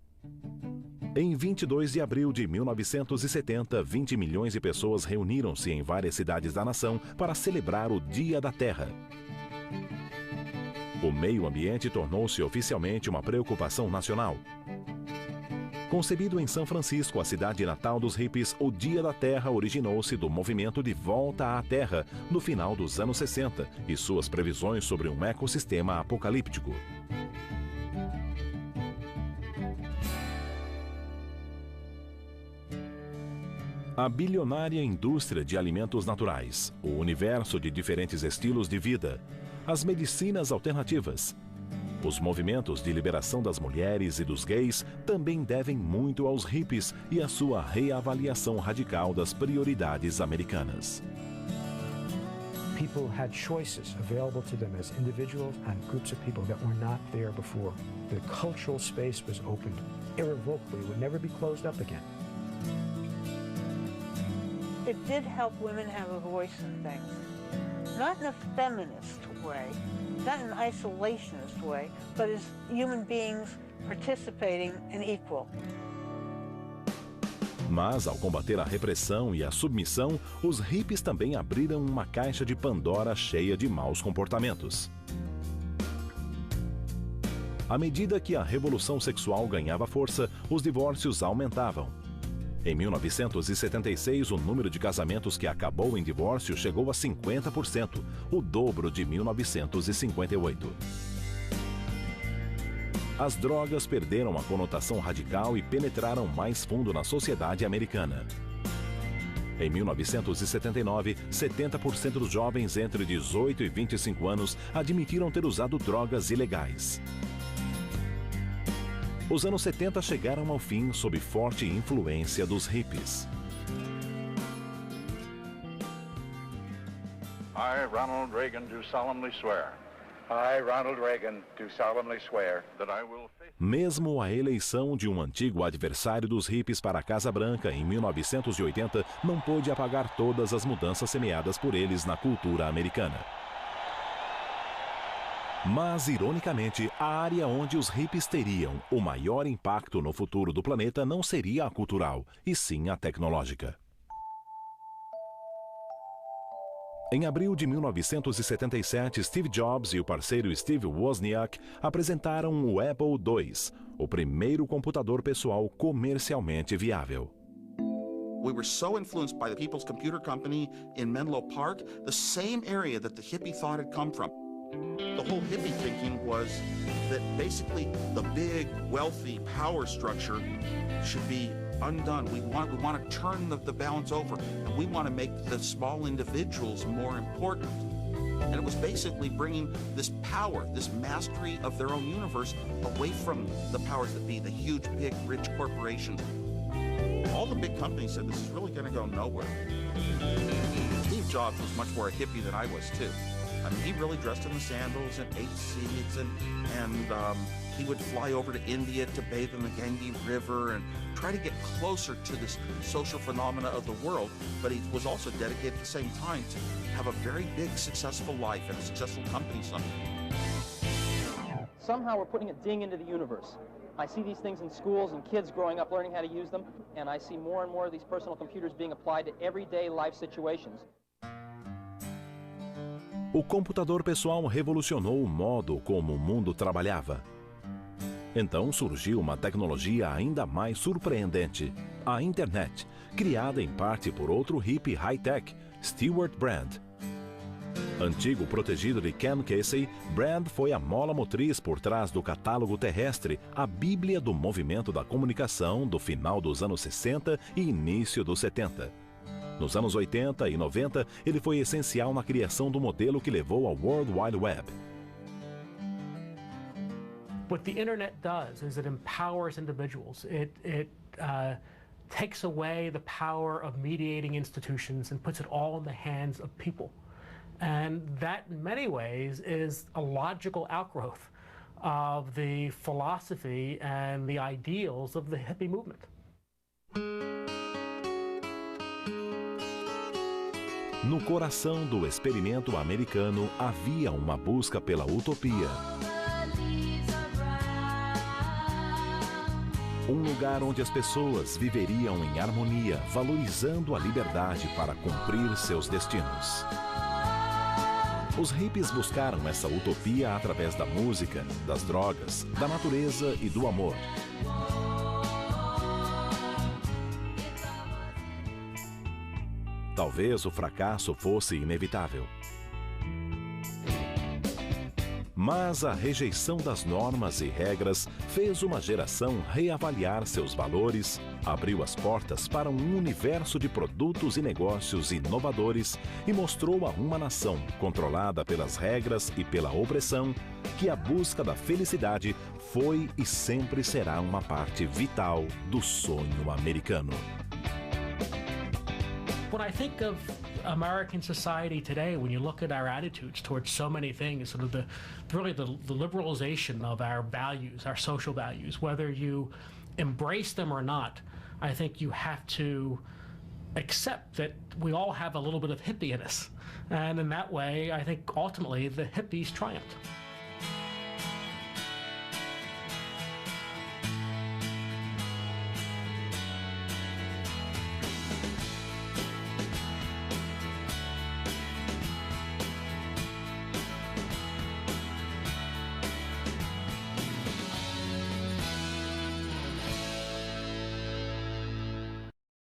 Em 22 de abril de 1970, 20 milhões de pessoas reuniram-se em várias cidades da nação para celebrar o Dia da Terra. O meio ambiente tornou-se oficialmente uma preocupação nacional. Concebido em São Francisco, a cidade natal dos hippies, o Dia da Terra originou-se do movimento de volta à Terra no final dos anos 60 e suas previsões sobre um ecossistema apocalíptico. A bilionária indústria de alimentos naturais, o universo de diferentes estilos de vida, as medicinas alternativas. Os movimentos de liberação das mulheres e dos gays também devem muito aos hippies e à sua reavaliação radical das prioridades americanas. People had choices available to them as individuals and groups of people that were not there before. The cultural space was opened irrevocably. It would never be closed up again. It did help women have a voice in things. Not in a feminist way, not in an isolationist way, but as human beings participating and equal. Mas, ao combater a repressão e a submissão, os hippies também abriram uma caixa de Pandora cheia de maus comportamentos. À medida que a revolução sexual ganhava força, os divórcios aumentavam. Em 1976, o número de casamentos que acabou em divórcio chegou a 50%, o dobro de 1958. As drogas perderam a conotação radical e penetraram mais fundo na sociedade americana. Em 1979, 70% dos jovens entre 18 e 25 anos admitiram ter usado drogas ilegais. Os anos 70 chegaram ao fim sob forte influência dos hippies. I, Ronald Reagan, do solemnly swear. I, Ronald Reagan, do solemnly swear that I will... Mesmo a eleição de um antigo adversário dos hippies para a Casa Branca em 1980 não pôde apagar todas as mudanças semeadas por eles na cultura americana. Mas, ironicamente, a área onde os hippies teriam o maior impacto no futuro do planeta não seria a cultural, e sim a tecnológica. Em abril de 1977, Steve Jobs e o parceiro Steve Wozniak apresentaram o Apple II, o primeiro computador pessoal comercialmente viável. We were so influenced by the People's Computer Company in Menlo Park, the same area that the hippie thought had come from. The whole hippie thinking was that basically the big, wealthy power structure should be undone. We want to turn the balance over, and we want to make the small individuals more important. And it was basically bringing this power, this mastery of their own universe away from the powers that be, the huge, big, rich corporations. All the big companies said this is really going to go nowhere. Steve Jobs was much more a hippie than I was too. I mean, he really dressed in the sandals and ate seeds, and he would fly over to India to bathe in the Ganges River and try to get closer to this social phenomena of the world, but he was also dedicated at the same time to have a very big, successful life and a successful company someday. Somehow we're putting a ding into the universe. I see these things in schools and kids growing up learning how to use them, and I see more and more of these personal computers being applied to everyday life situations. O computador pessoal revolucionou o modo como o mundo trabalhava. Então surgiu uma tecnologia ainda mais surpreendente, a internet, criada em parte por outro hippie high-tech, Stewart Brand. Antigo protegido de Ken Casey, Brand foi a mola motriz por trás do catálogo terrestre, a bíblia do movimento da comunicação do final dos anos 60 e início dos 70. Nos anos 80 e 90, ele foi essencial na criação do modelo que levou ao World Wide Web. What the internet does is it empowers individuals. It takes away the power of mediating institutions and puts it all in the hands of people. And that, in many ways, is a logical outgrowth of the philosophy and the ideals of the hippie movement. No coração do experimento americano havia uma busca pela utopia. Um lugar onde as pessoas viveriam em harmonia, valorizando a liberdade para cumprir seus destinos. Os hippies buscaram essa utopia através da música, das drogas, da natureza e do amor. Talvez o fracasso fosse inevitável. Mas a rejeição das normas e regras fez uma geração reavaliar seus valores, abriu as portas para um universo de produtos e negócios inovadores e mostrou a uma nação controlada pelas regras e pela opressão que a busca da felicidade foi e sempre será uma parte vital do sonho americano. When I think of American society today, when you look at our attitudes towards so many things, sort of the liberalization of our values, our social values, whether you embrace them or not, I think you have to accept that we all have a little bit of hippie in us. And in that way, I think ultimately the hippies triumphed.